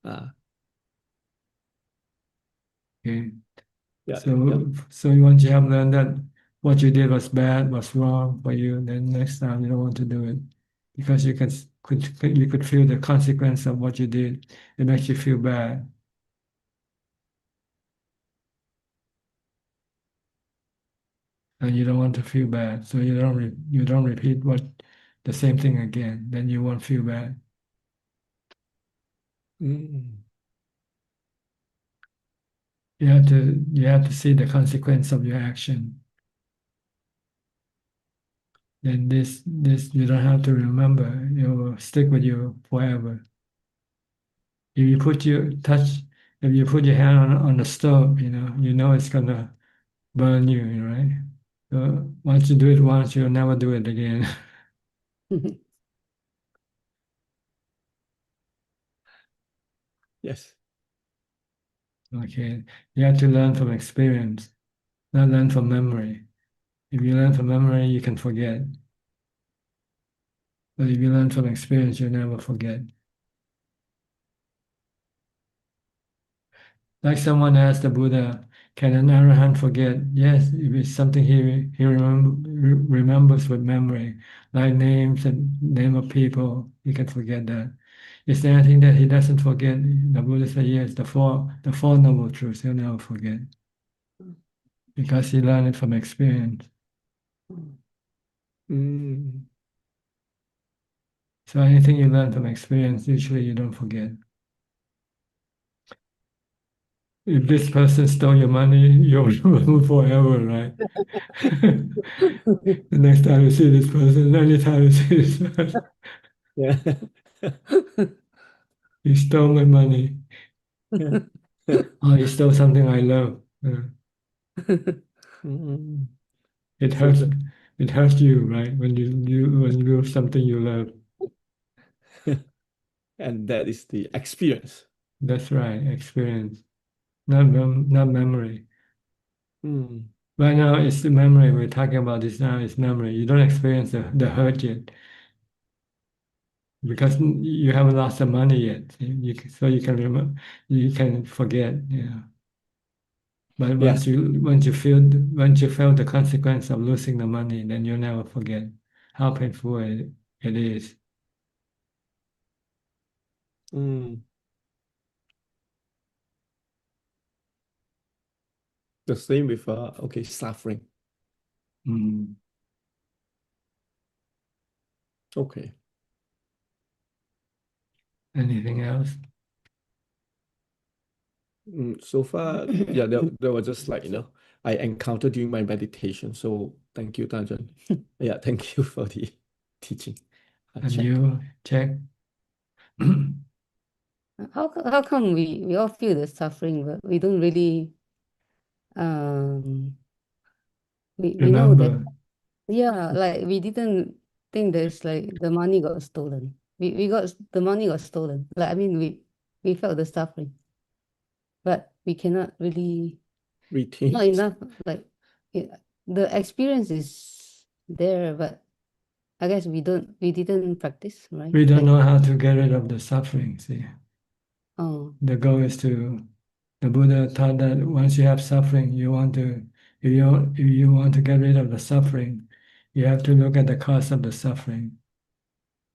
Ah. Okay. Yeah. So once you have learned that what you did was bad, was wrong for you, then next time you don't want to do it because you could feel the consequence of what you did. It makes you feel bad. And you don't want to feel bad, so you don't repeat the same thing again. Then you won't feel bad. Mm. You have to see the consequence of your action. Then this you don't have to remember. It will stick with you forever. If you put your hand on the stove, you know it's gonna burn you, right? So once you do it once, you'll never do it again. Yes. Okay, you have to learn from experience, not learn from memory. If you learn from memory, you can forget. But if you learn from experience, you'll never forget. Like someone asked the Buddha, can an arahant forget? Yes, if it's something he remembers with memory, like names and name of people, he can forget that. Is there anything that he doesn't forget? The Buddha said, yes, the four noble truths he'll never forget. Because he learned it from experience. Mm. So anything you learn from experience, usually you don't forget. If this person stole your money, you'll remember forever, right? The next time you see this person, anytime you see this person, Yeah. he stole my money. Yeah. Oh, he stole something I love. Mm. It So hurts. It hurts you, right? When you lose something you love. and that is the experience. That's right, experience, not memory. Mm. Right now, it's the memory we're talking about. This now is memory. You don't experience the hurt yet because you haven't lost the money yet. So you can remember, you can forget. Yeah. But Yeah. once you feel the consequence of losing the money, then you'll never forget how painful it is. Mm. The same with okay, suffering. Mm. Okay. Anything else? So far, yeah, there was just like, I encountered during my meditation. So thank you, Tanjan. Yeah, thank you for the teaching. And you, check. How come we all feel the suffering, but we don't really we know that Remember, like we didn't think there's like the money got stolen. We got the money got stolen. Like I mean we felt the suffering, but we cannot really Retain. not enough like the experience is there, but I guess we didn't practice, right? we don't know how to get rid of the suffering, see. Oh, The goal is the Buddha taught that once you have suffering, if you want to get rid of the suffering, you have to look at the cause of the suffering.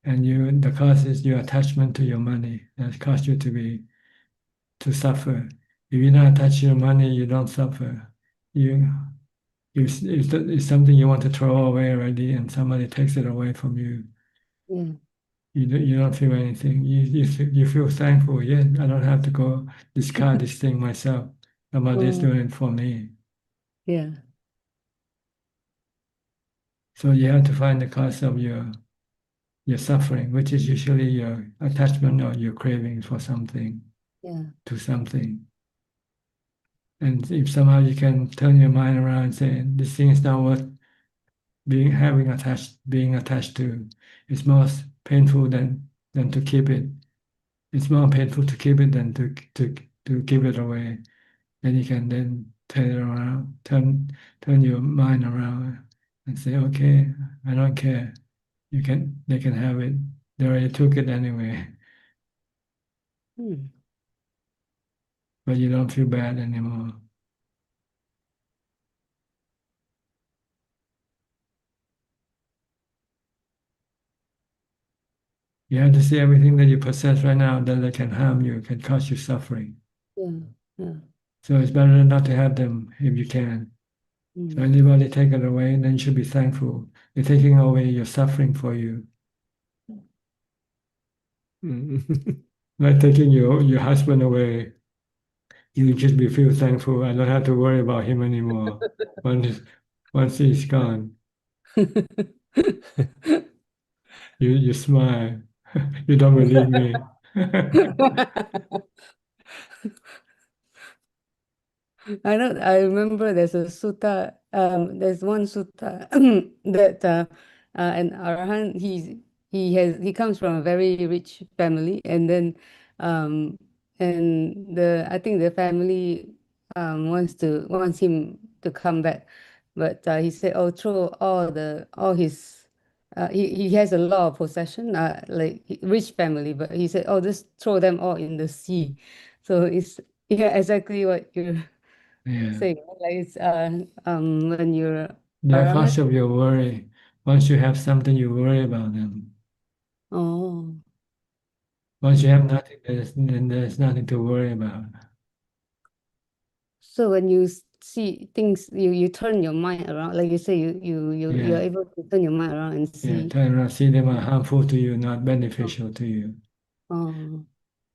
And the cause is your attachment to your money that caused you to suffer. If you don't attach your money, you don't suffer. It's something you want to throw away already, and somebody takes it away from you. yeah. You don't feel anything. You feel thankful. Yeah, I don't have to go discard this thing myself. Somebody's Oh, doing it for me. yeah. So you have to find the cause of your suffering, which is usually your attachment or your craving for something, Yeah. to something. And if somehow you can turn your mind around and say, this thing is not worth being attached to, it's more painful than to keep it. It's more painful to keep it than to give it away. Then you can then turn it around, turn your mind around and say, okay, I don't care. They can have it. They already took it anyway. Hmm. But you don't feel bad anymore. You have to see everything that you possess right now that can harm you, can cause you suffering. Yeah. Yeah. So it's better not to have them if you can. So Mm. anybody take it away, then you should be thankful. They're taking away your suffering for you. Like taking your husband away, you just be feel thankful. I don't have to worry about him anymore. Once he's gone, you smile. You don't believe me. I remember there's a sutta, there's one sutta that an arahant he comes from a very rich family, and then and I think the family wants him to come back, but he said, oh, throw all his he has a lot of possession, like rich family, but he said, oh, just throw them all in the sea. So it's exactly what you Yeah. say, like it's when you're They're around. cause of your worry. Once you have something, you worry about them. Oh, Once you have nothing, then there's nothing to worry about. so when you see things, you turn your mind around, like you say, you're Yeah, able to turn your mind around and yeah. see. Turn around, see them are harmful to you, not beneficial to you. Oh,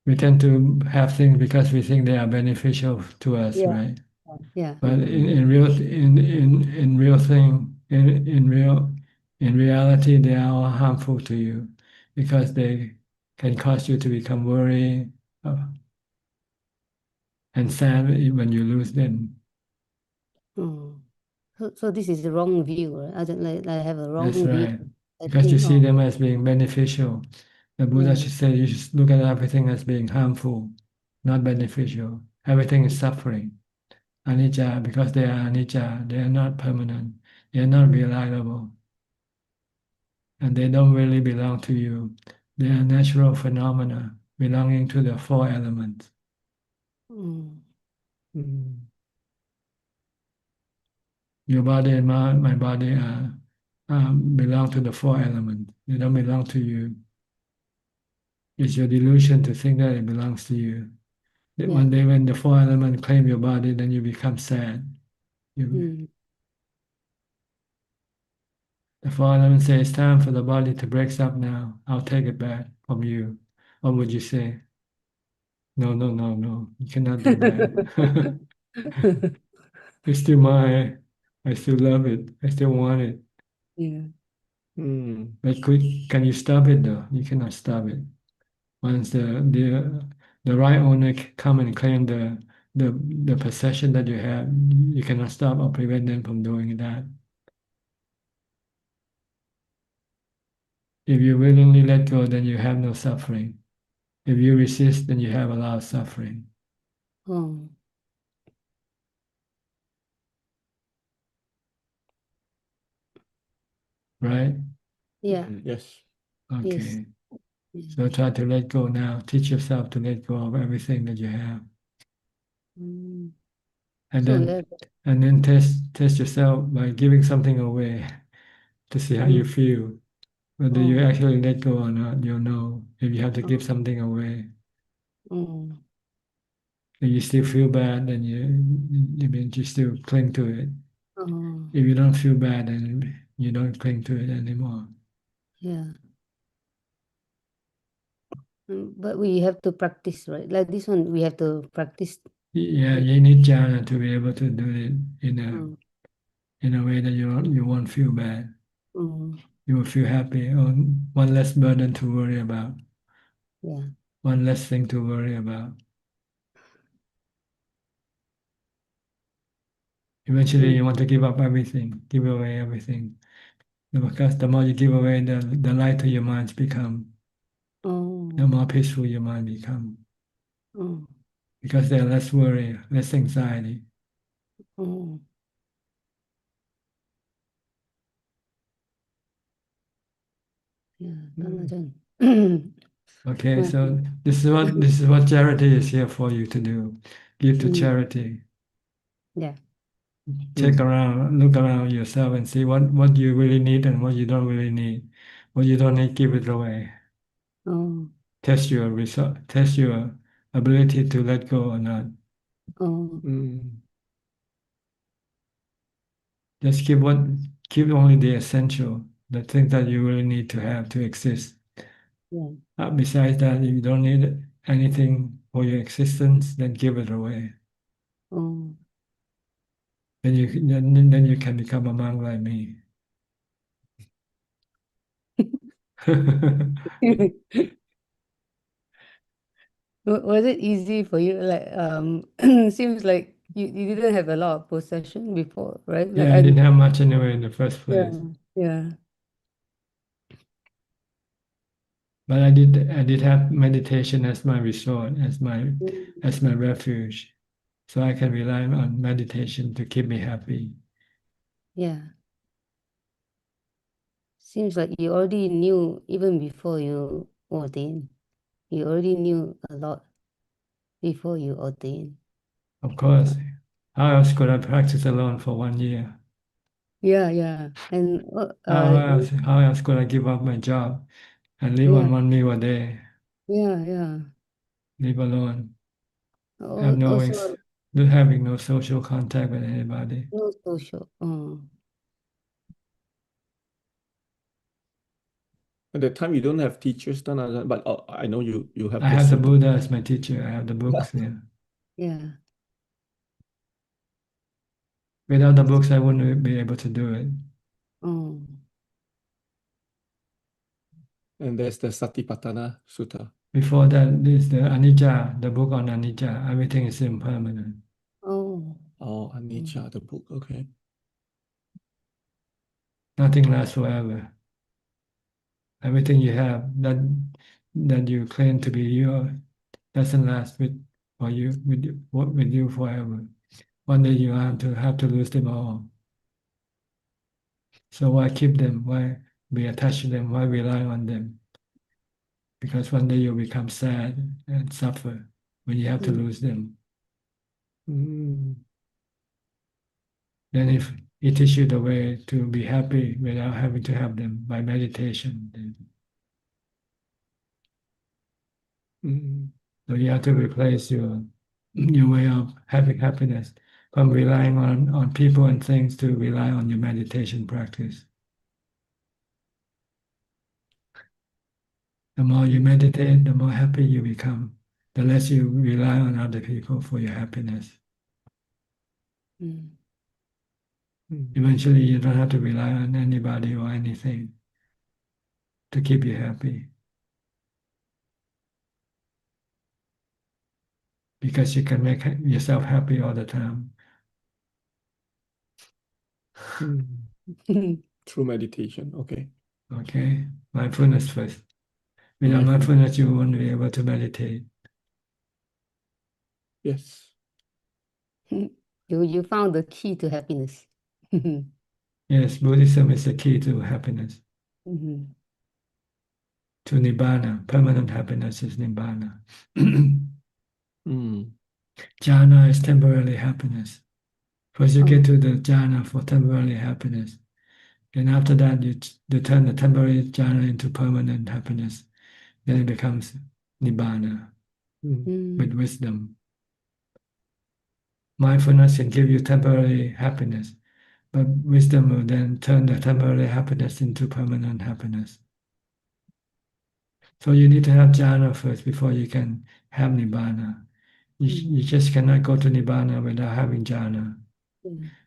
We tend to have things because we think they are beneficial to us, yeah, right? yeah. But in reality, they are all harmful to you because they can cause you to become worried and sad when you lose them. Oh. So this is the wrong view, right? I don't I have a That's wrong view. right. I Because you think, see them as being beneficial. The Buddha yeah, should say you should look at everything as being harmful, not beneficial. Everything is suffering. Anicca, because they are anicca, they are not permanent, they are not reliable, and they don't really belong to you. They are natural phenomena belonging to the four elements. mm, Your body and my body belong to the four elements. They don't belong to you. It's your delusion to think that it belongs to you. That one yeah, day when the four elements claim your body, then you become sad. mm, The four elements say it's time for the body to break up now. I'll take it back from you. What would you say? No, no, no, no. You cannot do that. It's still mine. I still love it. I still want it. yeah. But can you stop it though? You cannot stop it. Once the right owner come and claim the possession that you have, you cannot stop or prevent them from doing that. If you willingly let go, then you have no suffering. If you resist, then you have a lot of suffering. Oh, Right? yeah. Yes. Okay. Yes. So try to let go now. Teach yourself to let go of everything that you have. Mm. And So then yeah. and then test yourself by giving something away to see how you feel. Whether you Oh, actually let go or not, you'll know if you have to give something away. oh, If you still feel bad, then you still cling to it. oh, If you don't feel bad, then you don't cling to it anymore. yeah. But we have to practice, right? Like this one, we have to practice. Yeah, you need jhana to be able to do it in Mm, a way that you won't feel bad. mm, You will feel happy. Or one less burden to worry about. yeah. One less thing to worry about. Eventually, you want to give up everything, give away everything. Because the more you give away, the lighter your minds become, Oh, the more peaceful your mind become. oh, Because there's less worry, less anxiety. oh. Yeah, Ajaan. Okay, Well, so this is what charity is here for you to do. Give to mm, charity. yeah. Check around, look around yourself and see what you really need and what you don't really need. What you don't need, give it away. Oh, Test your result, test your ability to let go or not. oh, Just keep only the essential, the things that you really need to have to exist. yeah. Besides that, if you don't need anything for your existence, then give it away. Oh. Then you can become a monk like me. Was it easy for you? Like, seems like you didn't have a lot of possession before, right? Like, Yeah, I didn't have much anyway in the first yeah, place. yeah. But I did have meditation as my resort, as my Mm, refuge. So I can rely on meditation to keep me happy. yeah. Seems like you already knew even before you ordained. You already knew a lot before you ordained. Of course, how else could I practice alone for 1 year? Yeah, yeah. And How else could I give up my job and live yeah, on one meal a day, yeah, yeah. live alone, have Also, having no social contact with anybody? no social. At that time, you don't have teachers, then, but I know you have I the have the Sutta. Buddha as my teacher. I have the books here. Yeah. Without the books, I wouldn't be able to do it. Oh, And there's the Satipatthana Sutta. Before that, there's the Anicca, the book on Anicca. Everything is impermanent. oh. Oh, Anicca, the book. Okay. Nothing lasts forever. Everything you have that you claim to be yours doesn't last with you forever. One day you have to lose them all. So why keep them? Why be attached to them? Why rely on them? Because one day you'll become sad and suffer when you have to Mm, lose them. Mm. Then if it teaches you the way to be happy without having to have them by meditation, then Mm. so you have to replace your way of having happiness from relying on people and things to rely on your meditation practice. The more you meditate, the more happy you become. The less you rely on other people for your happiness. mm, Eventually, you don't have to rely on anybody or anything. to keep you happy. Because you can make yourself happy all the time. Through meditation. Okay. Okay, mindfulness first. Without Mindfulness. mindfulness, you won't be able to meditate. Yes. You found the key to happiness. Yes, Buddhism is the key to happiness. Mhm. To Nibbana, permanent happiness is Nibbana. Jhana is temporary happiness. First, you get to the jhana for temporary happiness. And after that, you turn the temporary jhana into permanent happiness. Then it becomes Nibbana with wisdom. Mindfulness can give you temporary happiness, but wisdom will then turn the temporary happiness into permanent happiness. So you need to have jhana first before you can have Nibbana. You just cannot go to Nibbana without having jhana.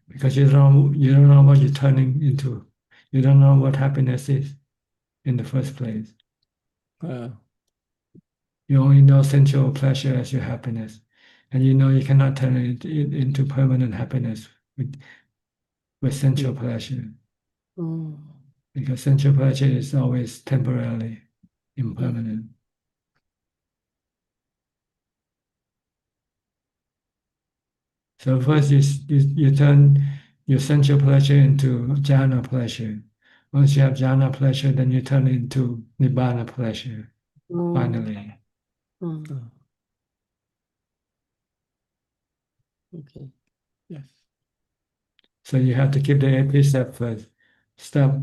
Because you don't know what you're turning into. You don't know what happiness is in the first place. You only know sensual pleasure as your happiness. And you know you cannot turn it into permanent happiness with sensual pleasure. Because sensual pleasure is always temporarily impermanent. So first you turn your sensual pleasure into jhana pleasure. Once you have jhana pleasure, then you turn it into nibbana pleasure, finally. Okay. Yes. So you have to keep the eight precepts first. Stop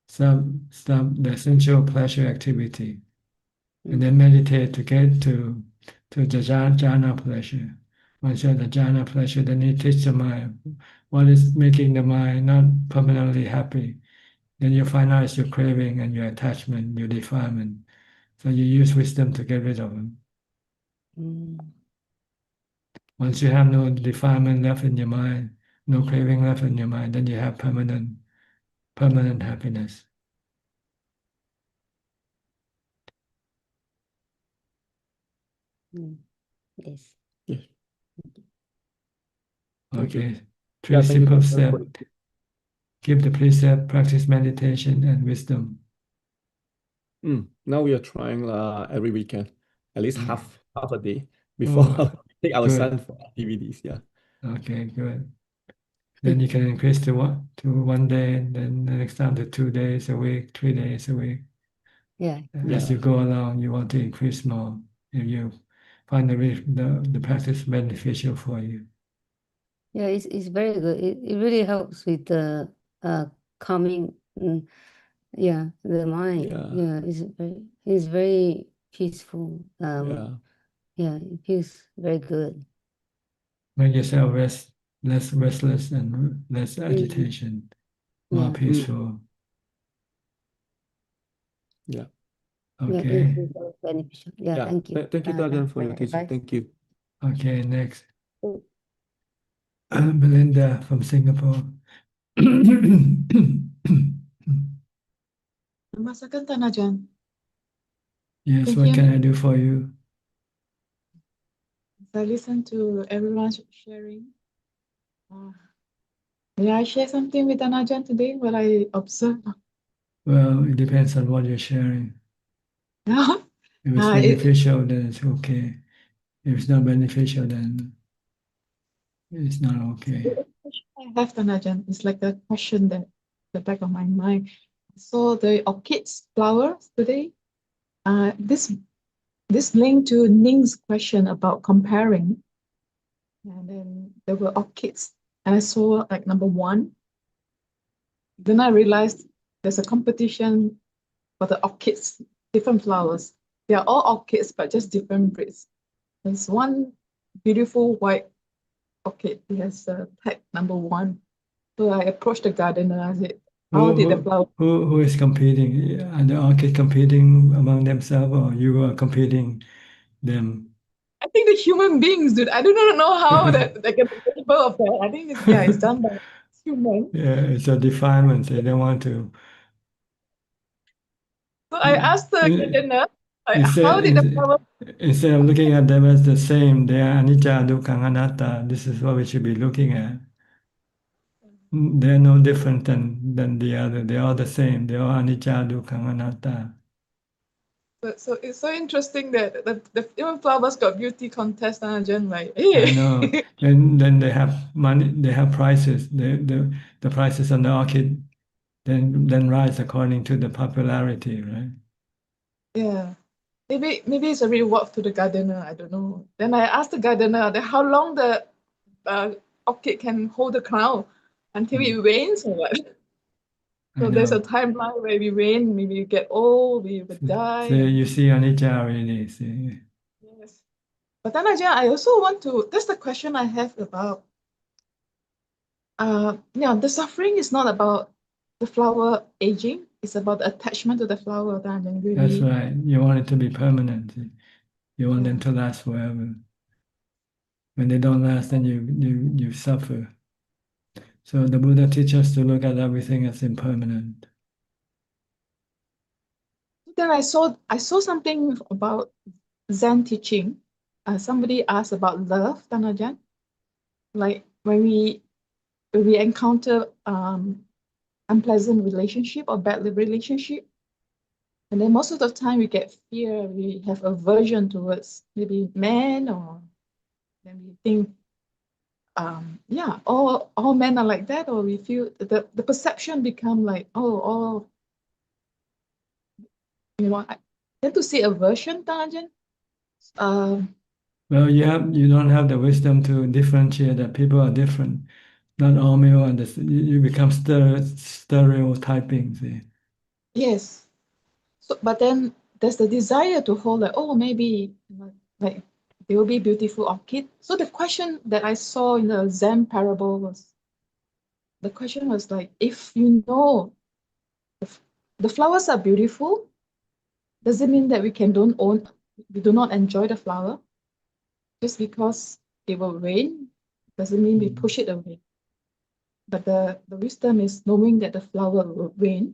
the sensual pleasure activity. And then meditate to get to the jhana pleasure. Once you have the jhana pleasure, then you teach the mind what is making the mind not permanently happy. Then you find out it's your craving and your attachment, your defilement. So you use wisdom to get rid of them. Once you have no defilement left in your mind, no craving left in your mind, then you have permanent happiness. Yes. Yes. Thank you. Okay. Three Yeah, thank you, simple Doctor, steps. Keep the precept, practice meditation and wisdom. Now we are trying every weekend, at least half a day before Oh, take our good. son for activities. Yeah. Okay, good. Then you can increase to 1 day, then the next time to 2 days a week, 3 days a week. Yeah. As you go along, you want to increase more if you find the practice beneficial for you. Yeah, it's very good. It really helps with the calming, the mind. Yeah. It's very peaceful. Yeah. Yeah, it feels very good. Make yourself less restless and less agitation, more Yeah. peaceful. Yeah. Okay. It's very beneficial. Yeah, Yeah. thank you. Thank you, Doctor, for your teaching. Advice. Thank you. Okay, next. Belinda from Singapore. Namaskar, Tanajan. Yes, Can you what hear can me? I do for you? I listen to everyone sharing. May I share something with Tanajan today? What I observed? Well, it depends on what you're sharing. If it's it, beneficial, then it's okay. If it's not beneficial, then it's not okay. I have Tanajan. It's like a question that the back of my mind. So the orchids flowers today. This linked to Ning's question about comparing. And then there were orchids, and I saw like number one. Then I realized there's a competition for the orchids, different flowers. They are all orchids, but just different breeds. There's one beautiful white orchid. It has tag number one. So I approached the gardener. I said, "How did the flower?" Who is competing? Are the orchid competing among themselves, or you are competing them? I think the human beings, dude. I do not know how that they get the label of that. I think it's done by human. Yeah, it's a defilement. They don't want to. I asked the gardener, like, how Instead, did the flower? instead of looking at them as the same, they are anicca, dukkha, anatta. This is what we should be looking at. They're no different than the other. They're all the same. They're all anicca, dukkha, anatta. So it's so interesting that the even flowers got beauty contest, and Ajahn, like, I know. hey. And then they have money. They have prices. The prices on the orchid then rise according to the popularity, right? Yeah. Maybe it's a reward to the gardener. I don't know. Then I asked the gardener that how long the orchid can hold the crown until it rains or what. I So there's a know. timeline where we rain, maybe we get old, we will die. So you see anicca already. See. Yes. But then Ajahn, I also want to. That's the question I have about. The suffering is not about the flower aging. It's about the attachment to the flower. Then That's really. right. You want it to be permanent. You want them to last forever. When they don't last, then you suffer. So the Buddha teaches us to look at everything as impermanent. Then I saw something about Zen teaching. Somebody asked about love, Tanajan. Like when we encounter unpleasant relationship or bad relationship, and then most of the time we get fear, we have aversion towards maybe men, or then we think all men are like that, or we feel the perception become like, all I tend to see aversion, Tanajan. Well, you don't have the wisdom to differentiate that people are different. Not all male understand. You become stereotyping. See. Yes. So, but then there's the desire to hold like, maybe like they will be beautiful orchid. So the question that I saw in the Zen parable was, the question was like, if you know the flowers are beautiful, does it mean that we do not enjoy the flower? Just because it will rain, doesn't mean we push it away. But the wisdom is knowing that the flower will rain,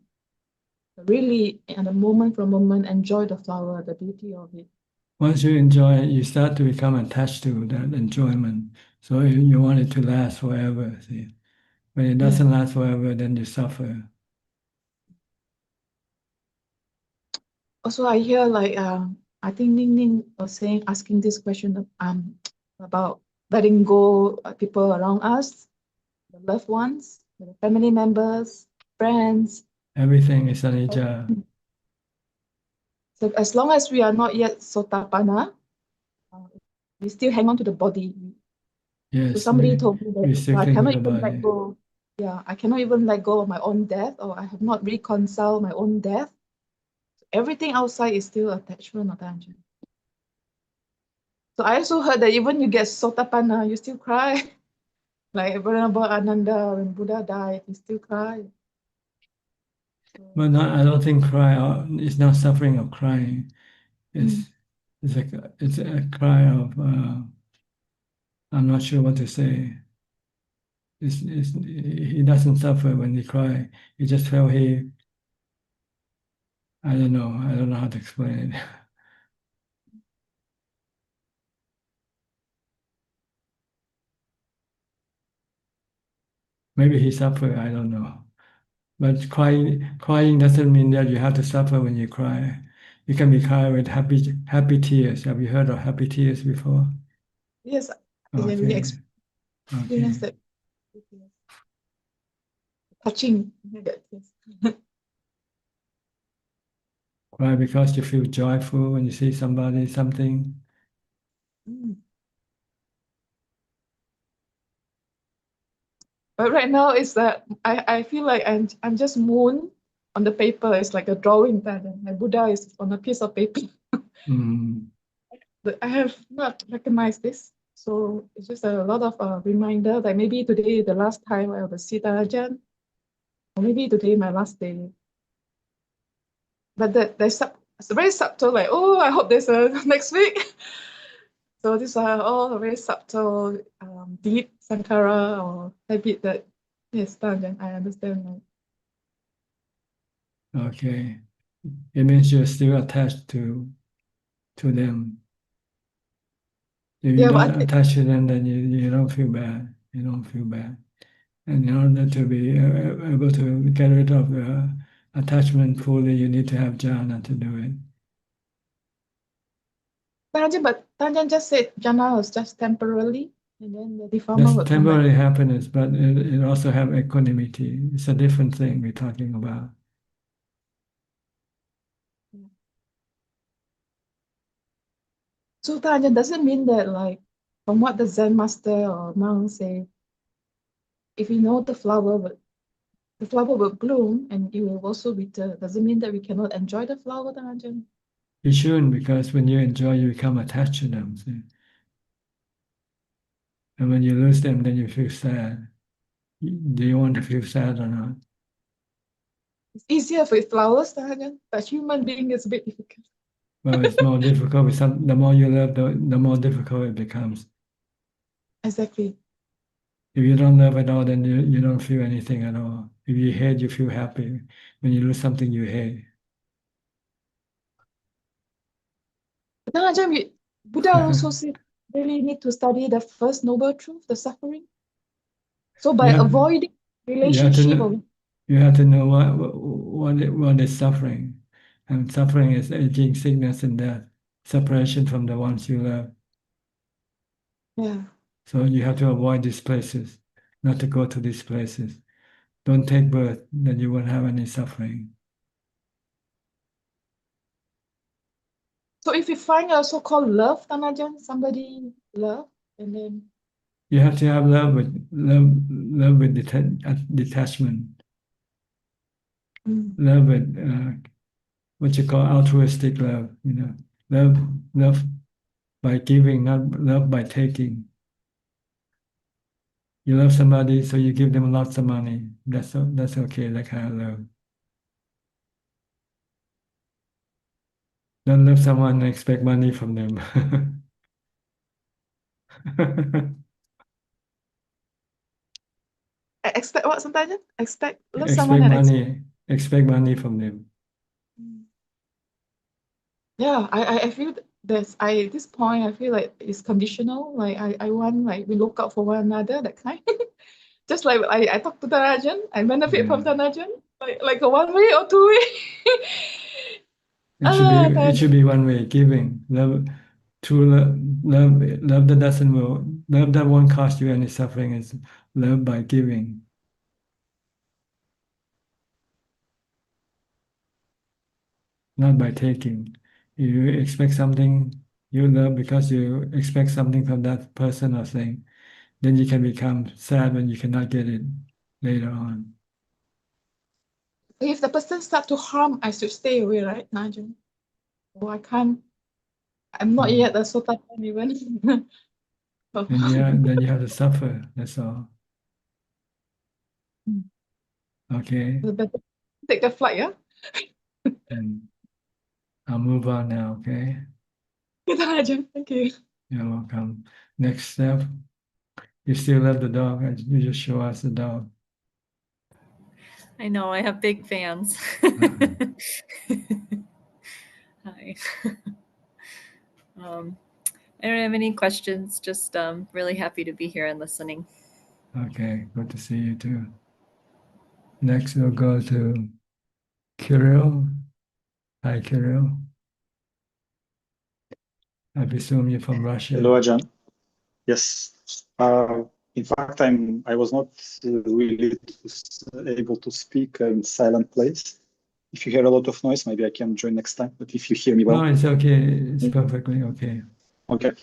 really in a moment from moment enjoy the flower, the beauty of it. Once you enjoy it, you start to become attached to that enjoyment. So you want it to last forever. See, when it doesn't last forever, then you suffer. Also, I hear like I think Ning Ning was asking this question about letting go people around us, the loved ones, the family members, friends. Everything is anicca. So as long as we are not yet Sotapanna, we still hang on to the body. Yes, So somebody told me we that still I cling to cannot the even body. let go. Yeah, I cannot even let go of my own death, or I have not reconciled my own death. Everything outside is still attachment or attention. So I also heard that even you get Sotapanna, you still cry. Like about Ananda, when Buddha died, he still cried. But I don't think it's not suffering of crying. It's a cry of I'm not sure what to say. He doesn't suffer when he cry. He just felt I don't know. I don't know how to explain it. Maybe he suffered. I don't know. But crying doesn't mean that you have to suffer when you cry. You can be crying with happy tears. Have you heard of happy tears before? Yes, I Okay. really experienced that. Touching. Cry because you feel joyful when you see something. But right now it's that I feel like I'm just moon on the paper. It's like a drawing pattern. My Buddha is on a piece of paper. But I have not recognized this. So it's just a lot of reminder that maybe today the last time I will see Ajahn, or maybe today my last day. But there's it's very subtle, like, I hope there's a next week. So these are all very subtle, deep sankara or habit that, yes, Ajahn, I understand. Okay. it means you're still attached to them. If you're not attached to them, then you don't feel bad. You don't feel bad. And in order to be able to get rid of the attachment fully, you need to have jhana to do it. But Tanjan just said jhana was just temporarily, and then the defilement That's will come back. temporary happiness, but it also have equanimity. It's a different thing we're talking about. So Tanjan, does it mean that, like, from what the Zen master or monk say, if you know the flower will bloom and it will also wither. Does it mean that we cannot enjoy the flower, Tanjan? You shouldn't, because when you enjoy, you become attached to them. See? And when you lose them, then you feel sad. Do you want to feel sad or not? It's easier with flowers, Tanjan, but human being is a bit difficult. Well, it's more difficult. The more you love, the more difficult it becomes. Exactly. If you don't love at all, then you don't feel anything at all. If you hate, you feel happy. When you lose something you hate. But Tanjan, Buddha also said really need to study the first noble truth, the suffering. So by avoiding relationship or you have to know what is suffering. And suffering is aging, sickness, and death. Separation from the ones you love. yeah. So you have to avoid these places, not to go to these places. Don't take birth, then you won't have any suffering. So if you find a so-called love, Tanajan, somebody love, and then You have to have love with detachment. Love with what you call altruistic love. Love by giving, not love by taking. You love somebody, so you give them lots of money. That's okay. That kind of love. Don't love someone and expect money from them. expect what, Tanajan? Expect love someone and expect money from them. Yeah, I feel at this point I feel like it's conditional. Like I want, like, we look out for one another, that kind. Just like I talk to Tanajan, I benefit from Tanajan, like a 1 way or 2 way. It should be one way, giving. True love that won't cause you any suffering is love by giving. Not by taking. You expect something, you love because you expect something from that person or thing, then you can become sad when you cannot get it later on. If the person start to harm, I should stay away, right, Najan? Oh, I can't. I'm not yet a sotapan even. Then you have to suffer. That's all. Okay. Better take the flight, yeah? I'll move on now, okay? Thank you. You're welcome. Next step. You still love the dog. You just show us the dog. I know, I have big fans. Hi. I don't have any questions, just really happy to be here and listening. Okay, good to see you too. Next, we'll go to Kirill. Hi, Kirill. I presume you're from Russia. Hello, Ajaan. Yes. In fact, I was not really able to speak in silent place. If you hear a lot of noise, maybe I can join next time. But if you hear me well, no, it's okay. It's perfectly okay. Okay.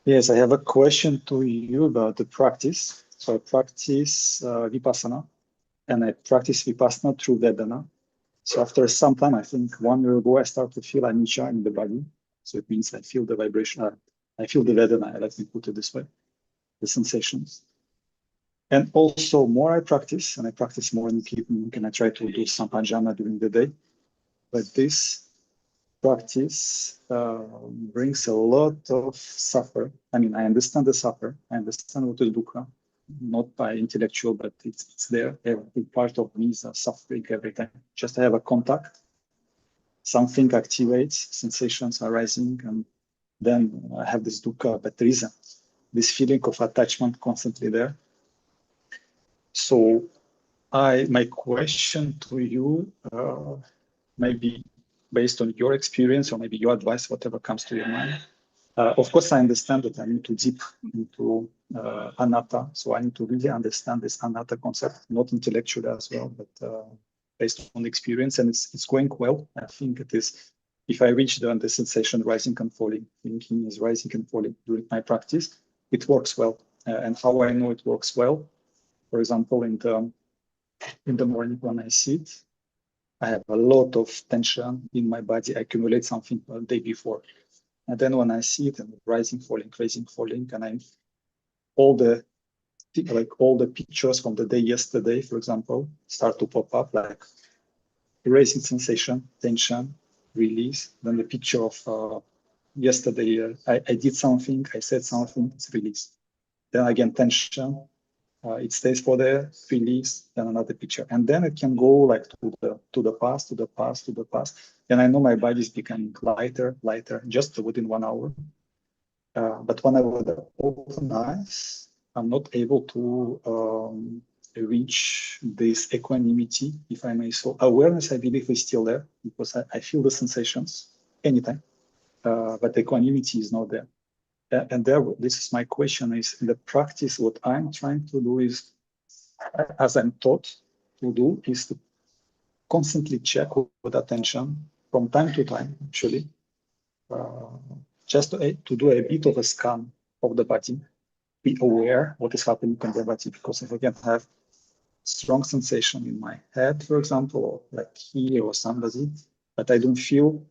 Yes, I have a question to you about the practice. So I practice Vipassana, and I practice Vipassana through Vedana. So after some time, I think 1 year ago, I start to feel anicca in the body. So it means I feel the vibration. I feel the Vedana, let me put it this way, the sensations. And also more I practice, and I practice more in the evening, and I try to do some pranayama during the day. But this practice brings a lot of suffer. I mean, I understand the suffer. I understand what is dukkha, not by intellectual, but it's there. Every part of me is suffering every time. Just I have a contact, something activates, sensations are rising, and then I have this dukkha, but there is this feeling of attachment constantly there. So my question to you, maybe based on your experience or maybe your advice, whatever comes to your mind. Of course, I understand that I need to deep into anatta, so I need to really understand this anatta concept, not intellectually as well, but based on experience, and it's going well. I think it is. If I reach the sensation rising and falling, thinking is rising and falling during my practice, it works well. And how I know it works well, for example, in the morning when I sit, I have a lot of tension in my body. I accumulate something the day before. And then when I see it and rising, falling, and I'm all the pictures from the day yesterday, for example, start to pop up, like raising sensation, tension, release. Then the picture of yesterday, I did something, I said something, it's released. Then again, tension, it stays for the release, then another picture. And then it can go like to the past. And I know my body is becoming lighter, just within 1 hour. But when I would open eyes, I'm not able to reach this equanimity, if I may. So awareness, I believe, is still there because I feel the sensations anytime, but equanimity is not there. And this is my question, is in the practice, what I'm trying to do is, as I'm taught to do, is to constantly check with attention from time to time, actually, just to do a bit of a scan of the body, be aware what is happening in the body, because if I can have strong sensation in my head, for example, or like here or somebody, but I don't feel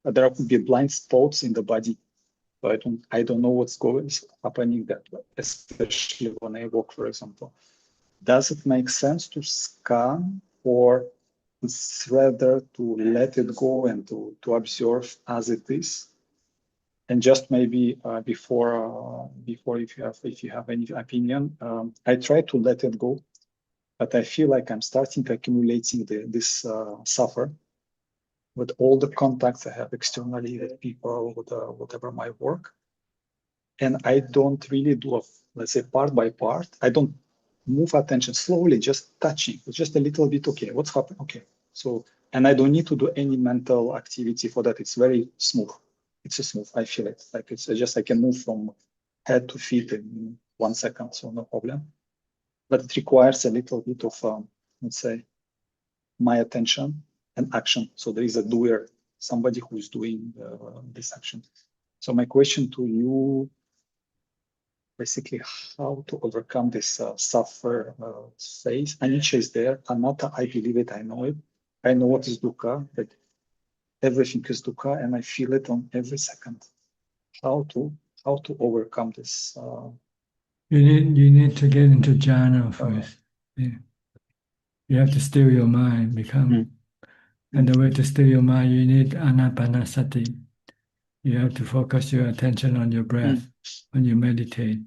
that there could be blind spots in the body. So I don't know what's happening that way, especially when I walk, for example. Does it make sense to scan, or it's rather to let it go and to observe as it is? And just maybe before if you have any opinion, I try to let it go, but I feel like I'm starting accumulating this suffer with all the contacts I have externally with people, with whatever my work. And I don't really do let's say part by part. I don't move attention slowly, just touching, just a little bit. Okay, what's happening? Okay, so, and I don't need to do any mental activity for that. It's very smooth. It's a smooth. I feel it. Like it's just I can move from head to feet in 1 second, so no problem. But it requires a little bit of let's say my attention and action. So there is a doer, somebody who is doing this action. So my question to you, basically, how to overcome this suffer phase. Anicca is there. Anatta, I believe it. I know it. I know what is dukkha, but everything is dukkha, and I feel it on every second. How to overcome this? You need to get into jhana first. Yeah. You have to still your mind, and the way to still your mind, you need anapanasati. You have to focus your attention on your breath when you meditate.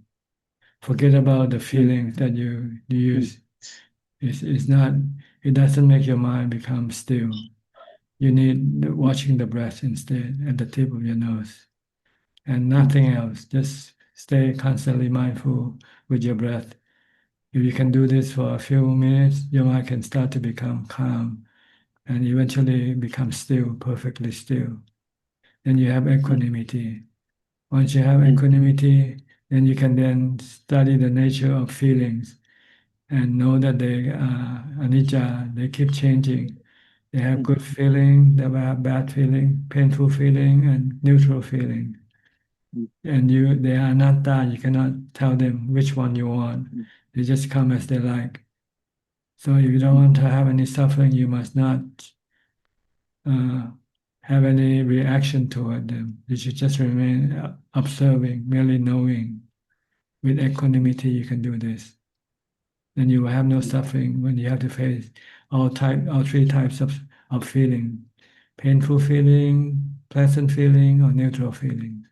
Forget about the feelings that you use. It doesn't make your mind become still. You need watching the breath instead at the tip of your nose, and nothing else. Just stay constantly mindful with your breath. If you can do this for a few minutes, your mind can start to become calm and eventually become still, perfectly still. Then you have equanimity. Once you have equanimity, then you can then study the nature of feelings and know that they are anicca, they keep changing. They have good feeling, they have bad feeling, painful feeling, and neutral feeling. And they are anatta, you cannot tell them which one you want. They just come as they like. So if you don't want to have any suffering, you must not have any reaction toward them. You should just remain observing, merely knowing. With equanimity, you can do this. Then you will have no suffering when you have to face all three types of feeling: painful feeling, pleasant feeling, or neutral feeling.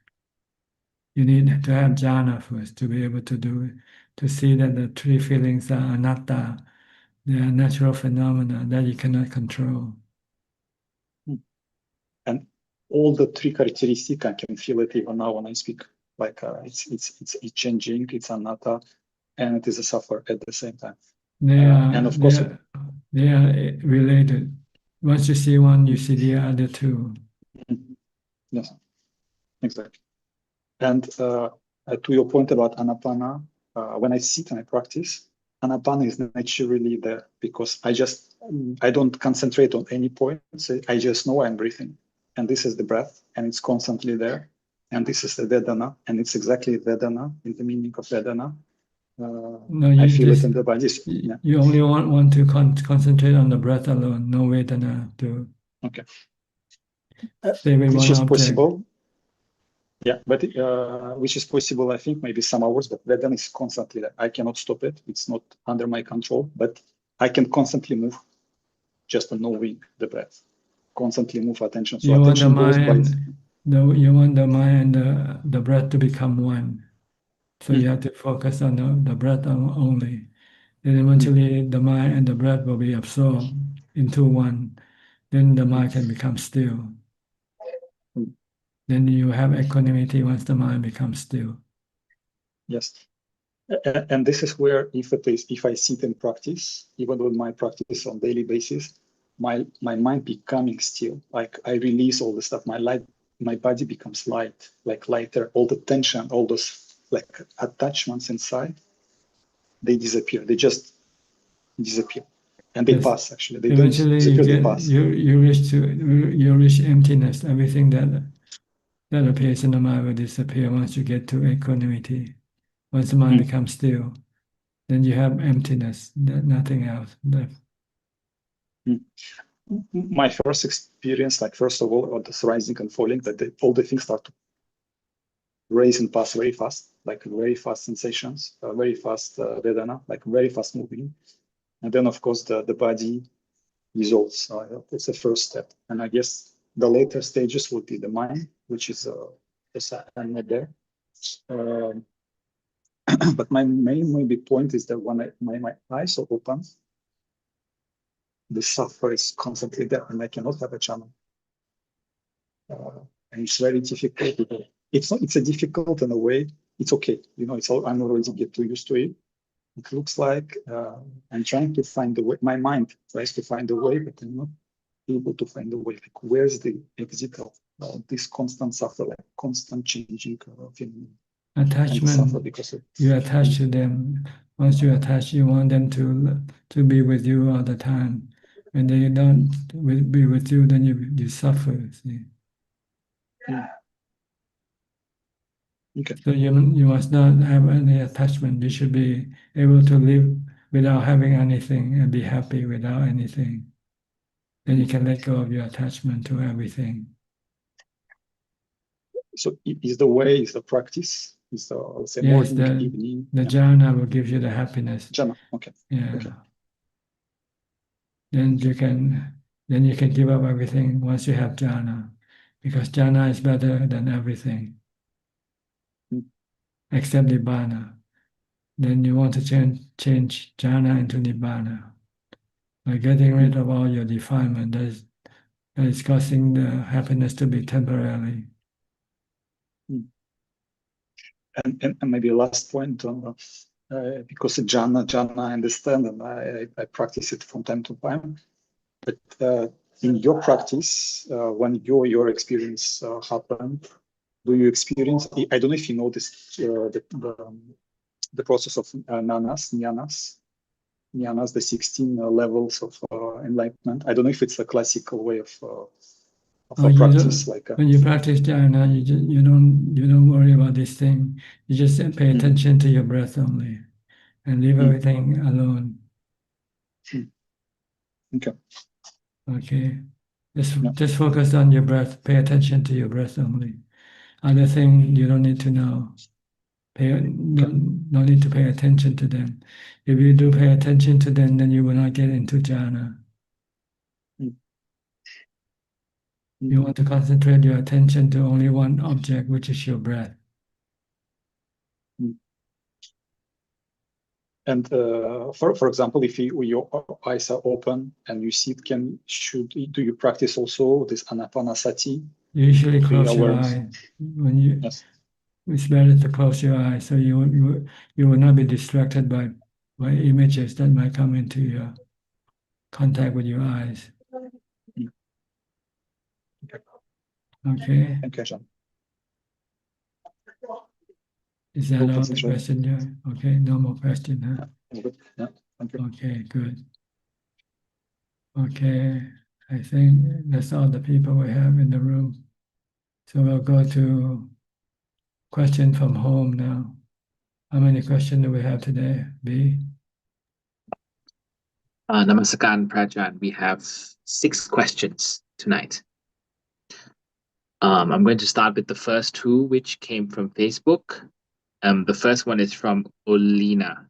You need to have jhana first to be able to do to see that the three feelings are anatta, they are natural phenomena that you cannot control. And all the three characteristics, I can feel it even now when I speak. Like it's changing, it's anatta, and it is a suffer at the same time. And of course, they are related. Once you see one, you see the other two. Yes, exactly. And to your point about anapana, when I sit and I practice, anapana is naturally there because I don't concentrate on any point. I just know I'm breathing, and this is the breath, and it's constantly there. And this is the Vedana, and it's exactly Vedana in the meaning of Vedana. No, I you feel just it in the body. Yeah. you only want to concentrate on the breath alone, no Vedana to Okay. stay with Which one is object. possible. Yeah, but which is possible, I think, maybe some hours, but Vedana is constantly there. I cannot stop it. It's not under my control, but I can constantly move just knowing the breath, constantly move attention. So You want the attention goes by. mind, you want the mind and the breath to become one. So you have to focus on the breath only. Then eventually the mind and the breath will be absorbed into one. Then the mind can become still. Then you have equanimity once the mind becomes still. Yes. And this is where if I sit and practice, even though my practice on daily basis, my mind becoming still. Like I release all the stuff. My body becomes light, like lighter. All the tension, all those like attachments inside, they disappear. They just disappear, and they pass. Actually, they don't Eventually disappear. They pass. you reach emptiness. Everything that appears in the mind will disappear once you get to equanimity. Once the mind becomes still, then you have emptiness, nothing else left. My first experience, like first of all, of this rising and falling, that all the things start to raise and pass very fast, like very fast sensations, very fast Vedana, like very fast moving. And then, of course, the body dissolves. It's the first step. And I guess the later stages would be the mind, which is I'm not there. But my main maybe point is that when my eyes are open, the suffer is constantly there, and I cannot have a channel. And it's very difficult. It's a difficult in a way. It's okay. I'm already get too used to it. It looks like I'm trying to find the way. My mind tries to find the way, but I'm not able to find the way. Like, where's the exit of this constant suffer, like constant changing feeling? Attachment, you attach to them. Once you attach, you want them to be with you all the time. When they don't be with you, then you suffer. See? Okay. So you must not have any attachment. You should be able to live without having anything and be happy without anything. Then you can let go of your attachment to everything. So is the way, is the practice, is the, let's say, Yes, morning, evening? The jhana will give you the happiness. Jhana, okay. Yeah. Okay. Then you can give up everything once you have jhana, because jhana is better than everything, except nibbana. Then you want to change jhana into nibbana by getting rid of all your defilement that is causing the happiness to be temporary. And maybe a last point on because jhana I understand and I practice it from time to time. But in your practice, when your experience happened, do you experience? I don't know if you know this the process of jnanas, the 16 levels of enlightenment. I don't know if it's a classical way of a practice. When you practice jhana, you don't worry about this thing. You just pay attention to your breath only, and leave everything alone. Okay. Okay. Just focus on your breath. Pay attention to your breath only. Other thing you don't need to know. No need to pay attention to them. If you do pay attention to them, then you will not get into jhana. You want to concentrate your attention to only one object, which is your breath. And for example, if your eyes are open and you see it, do you practice also this anapanasati? You usually close your awareness? eye when you. Yes. It's better to close your eyes so you will not be distracted by images that might come into your contact with your eyes. Okay. Thank you, Ajahn. Is that all the question? Yeah. Okay. No more question, huh? Good. Yeah. Thank you. Okay. Good. Okay. I think that's all the people we have in the room. So we'll go to question from home now. How many questions do we have today? B? Namaskaran Prajan. We have 6 questions tonight. I'm going to start with the first 2, which came from Facebook. The first one is from Olina.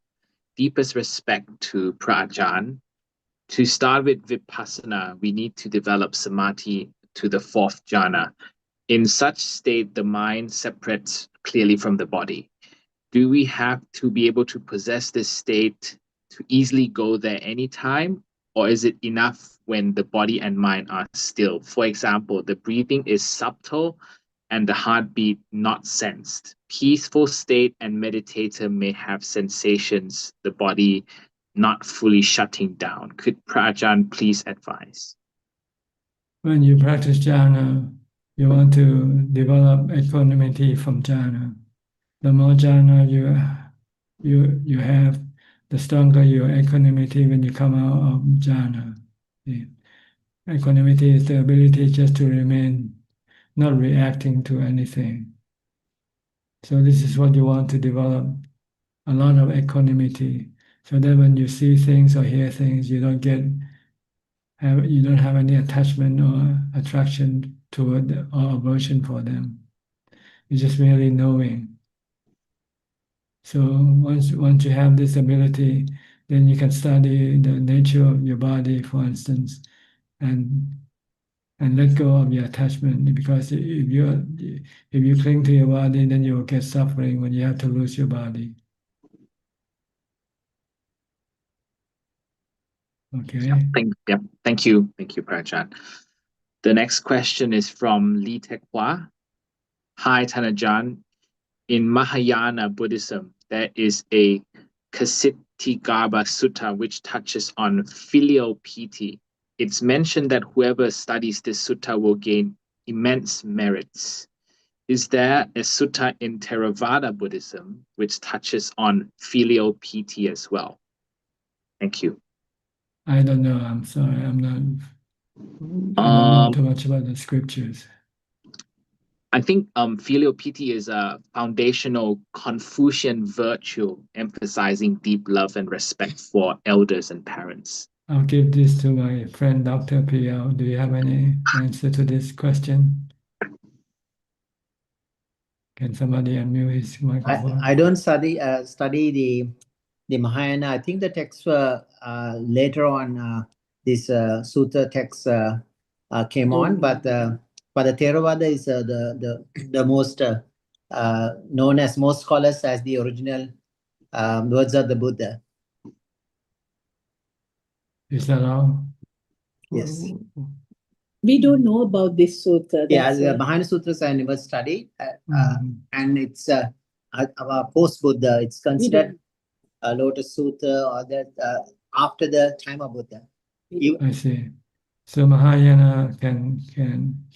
Deepest respect to Prajan. To start with Vipassana, we need to develop samadhi to the 4th jhana. In such state, the mind separates clearly from the body. Do we have to be able to possess this state to easily go there anytime? Or is it enough when the body and mind are still? For example, the breathing is subtle and the heartbeat not sensed. Peaceful state and meditator may have sensations, the body not fully shutting down. Could Prajan please advise? When you practice jhana, you want to develop equanimity from jhana. The more jhana you have, the stronger your equanimity when you come out of jhana. The equanimity is the ability just to remain not reacting to anything. So this is what you want to develop, a lot of equanimity, so that when you see things or hear things, you don't have any attachment or attraction toward or aversion for them. You're just merely knowing. So once you have this ability, then you can study the nature of your body, for instance, and let go of your attachment. Because if you cling to your body, then you will get suffering when you have to lose your body. Okay. Thank you, Prajan. The next question is from Lee Tekwa. Hi, Tanajan. In Mahayana Buddhism, there is a Ksittigarbha Sutta which touches on filial piety. It's mentioned that whoever studies this sutta will gain immense merits. Is there a sutta in Theravada Buddhism which touches on filial piety as well? Thank you. I don't know. I'm sorry. I don't know too much about the scriptures. I think filial piety is a foundational Confucian virtue emphasizing deep love and respect for elders and parents. I'll give this to my friend Dr. P.L. Do you have any answer to this question? Can somebody unmute his microphone? I don't study the Mahayana. I think the texts were later on. This sutta text came on, but the Theravada is the most known as most scholars as the original words of the Buddha. Is that all? Yes. We don't know about this sutta. Yeah, the Mahayana Sutras I never studied, and it's post-Buddha. It's considered a Lotus Sutra or that after the time of Buddha. I see. So Mahayana can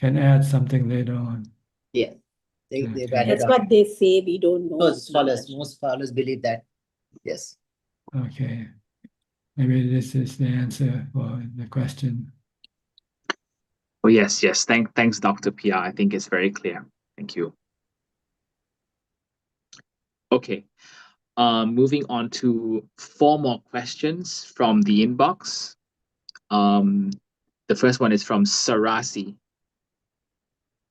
add something later on. Yeah, That's what they say. We don't know. Most scholars believe that. Yes. Okay. Maybe this is the answer for the question. Oh, yes. Thanks, Dr. Pia. I think it's very clear. Thank you. Okay. Moving on to 4 more questions from the inbox. The first one is from Sarasi.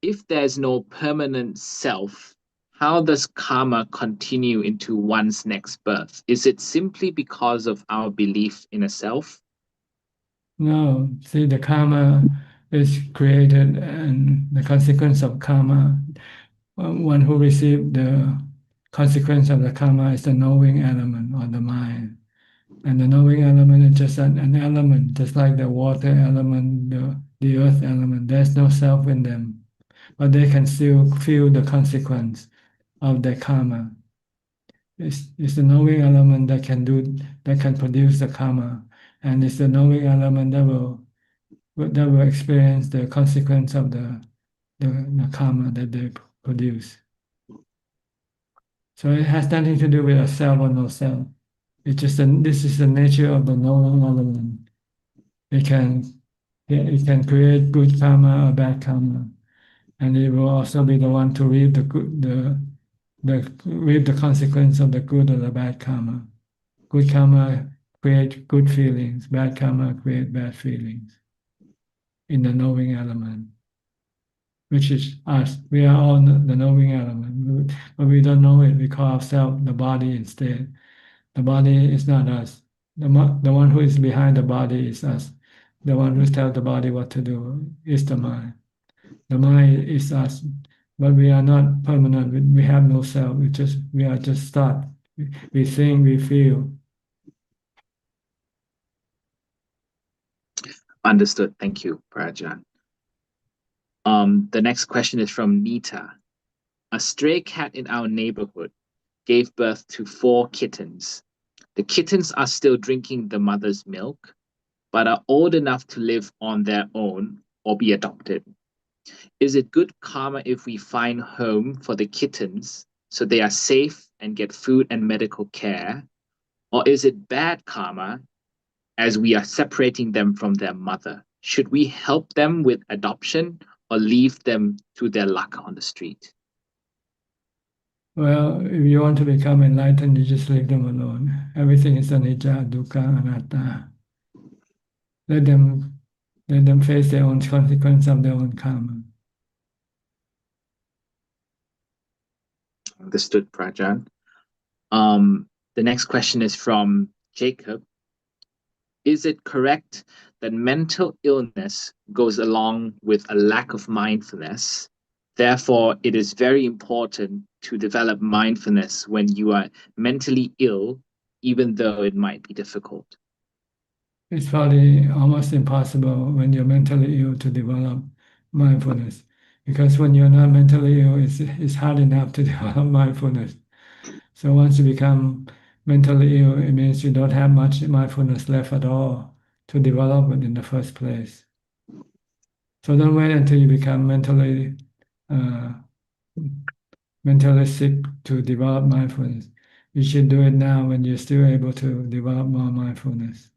If there's no permanent self, how does karma continue into one's next birth? Is it simply because of our belief in a self? No, see, the karma is created, and the consequence of karma, one who received the consequence of the karma is the knowing element or the mind. And the knowing element is just an element, just like the water element, the earth element. There's no self in them, but they can still feel the consequence of their karma. It's the knowing element that can produce the karma, and it's the knowing element that will experience the consequence of the karma that they produce. So it has nothing to do with a self or no self. It's just this is the nature of the knowing element. It can create good karma or bad karma, and it will also be the one to reap reap the consequence of the good or the bad karma. Good karma create good feelings. Bad karma create bad feelings. In the knowing element, which is us. We are all the knowing element, but we don't know it. We call ourselves the body instead. The body is not us. The one who is behind the body is us. The one who tells the body what to do is the mind. The mind is us, but we are not permanent. We have no self. We are just thought. We think, we feel. Understood. Thank you, Prajan. The next question is from Nita. A stray cat in our neighborhood gave birth to 4 kittens. The kittens are still drinking the mother's milk, but are old enough to live on their own or be adopted. Is it good karma if we find home for the kittens so they are safe and get food and medical care? Or is it bad karma as we are separating them from their mother? Should we help them with adoption or leave them to their luck on the street? Well, if you want to become enlightened, you just leave them alone. Everything is anicca, dukkha, anatta. Let them face their own consequence of their own karma. Understood, Prajan. The next question is from Jacob. Is it correct that mental illness goes along with a lack of mindfulness? Therefore, it is very important to develop mindfulness when you are mentally ill, even though it might be difficult. It's probably almost impossible when you're mentally ill to develop mindfulness, because when you're not mentally ill, it's hard enough to develop mindfulness. So once you become mentally ill, it means you don't have much mindfulness left at all to develop it in the first place. So don't wait until you become mentally sick to develop mindfulness. You should do it now when you're still able to develop more mindfulness.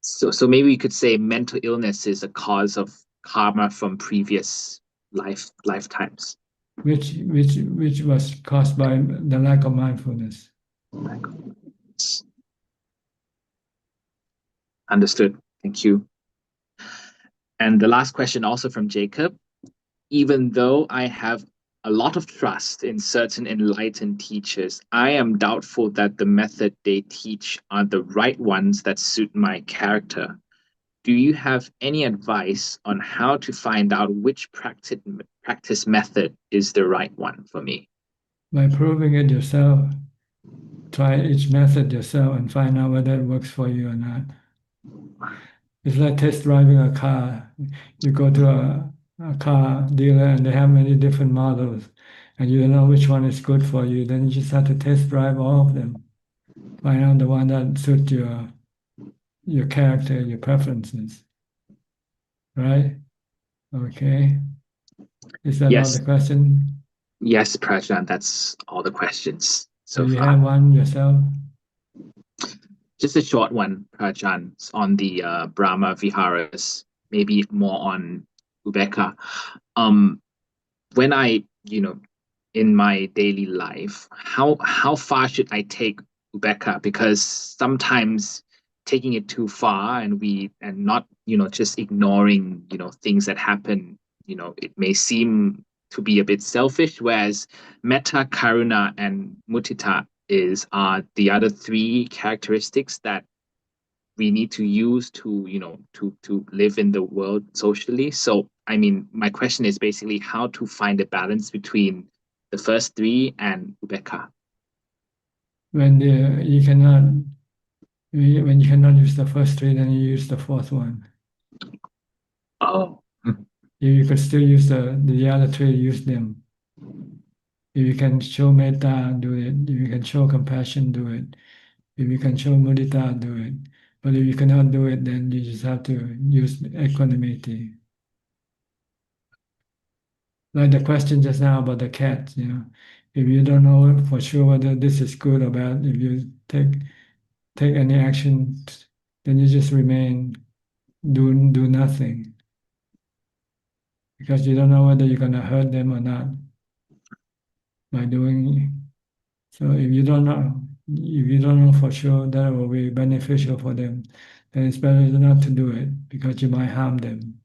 So maybe we could say mental illness is a cause of karma from previous lifetimes. Which was caused by the lack of mindfulness. Understood. Thank you. And the last question also from Jacob. Even though I have a lot of trust in certain enlightened teachers, I am doubtful that the method they teach are the right ones that suit my character. Do you have any advice on how to find out which practice method is the right one for me? By proving it yourself. Try each method yourself and find out whether it works for you or not. It's like test driving a car. You go to a car dealer and they have many different models and you don't know which one is good for you. Then you just have to test drive all of them. Find out the one that suits your character, your preferences. Right? Okay. Is that all the question? Yes, Prajan, that's all the questions so Do you far. have one yourself? Just a short one, Prajan, on the Brahma Viharas, maybe more on Ubeka. When I, in my daily life, how far should I take Ubeka? Because sometimes taking it too far and not, just ignoring, things that happen, it may seem to be a bit selfish, whereas metta, karuna, and mudita are the other 3 characteristics that we need to use to, to live in the world socially. So, I mean, my question is basically how to find a balance between the first three and Ubeka. When you cannot use the first three, then you use the fourth one. Oh. You could still use the other three, use them. If you can show metta, do it. If you can show compassion, do it. If you can show mudita, do it. But if you cannot do it, then you just have to use equanimity. Like the question just now about the cat, if you don't know for sure whether this is good or bad, if you take any action, then you just remain, do nothing. Because you don't know whether you're gonna hurt them or not by doing. So if you don't know for sure that it will be beneficial for them, then it's better not to do it because you might harm them.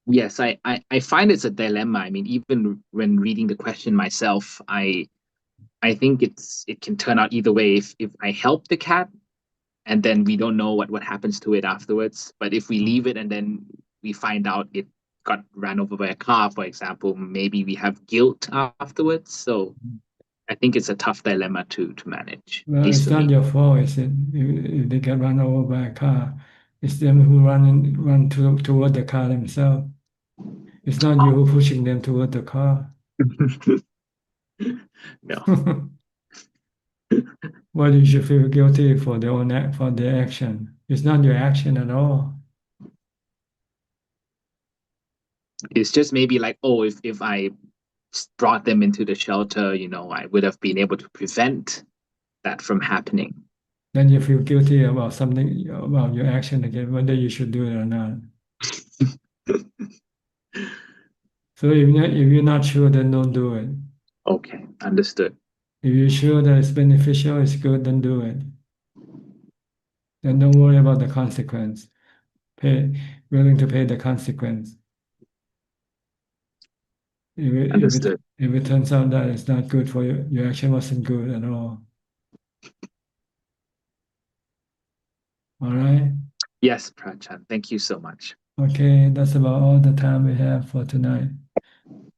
Yes, I find it's a dilemma. I mean, even when reading the question myself, I think it can turn out either way. If I help the cat and then we don't know what happens to it afterwards, but if we leave it and then we find out it got ran over by a car, for example, maybe we have guilt afterwards. So I think it's a tough dilemma to manage. Well, it's not your fault, is it? If they get run over by a car, it's them who run toward the car themselves. It's not you who pushing them toward the car. No. Well, you should feel guilty for their action. It's not your action at all. It's just maybe like, oh, if I brought them into the shelter, I would have been able to prevent that from happening. Then you feel guilty about something, about your action again, whether you should do it or not. So if you're not sure, then don't do it. Okay, understood. If you're sure that it's beneficial, it's good, then do it. Then don't worry about the consequence. Willing to pay the consequence. Understood. If it turns out that it's not good for you, your action wasn't good at all. All right? Yes, Prachan. Thank you so much. Okay, that's about all the time we have for tonight.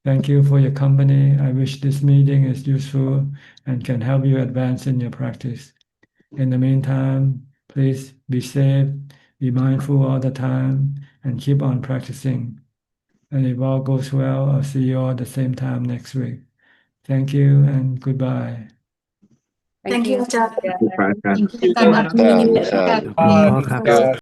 Thank you for your company. I wish this meeting is useful and can help you advance in your practice. In the meantime, please be safe, be mindful all the time, and keep on practicing. And if all goes well, I'll see you all at the same time next week. Thank you and goodbye. Thank you, Ajahn. Thank you, Prachan. Thank you, Ajahn. Ajahn. Thank you.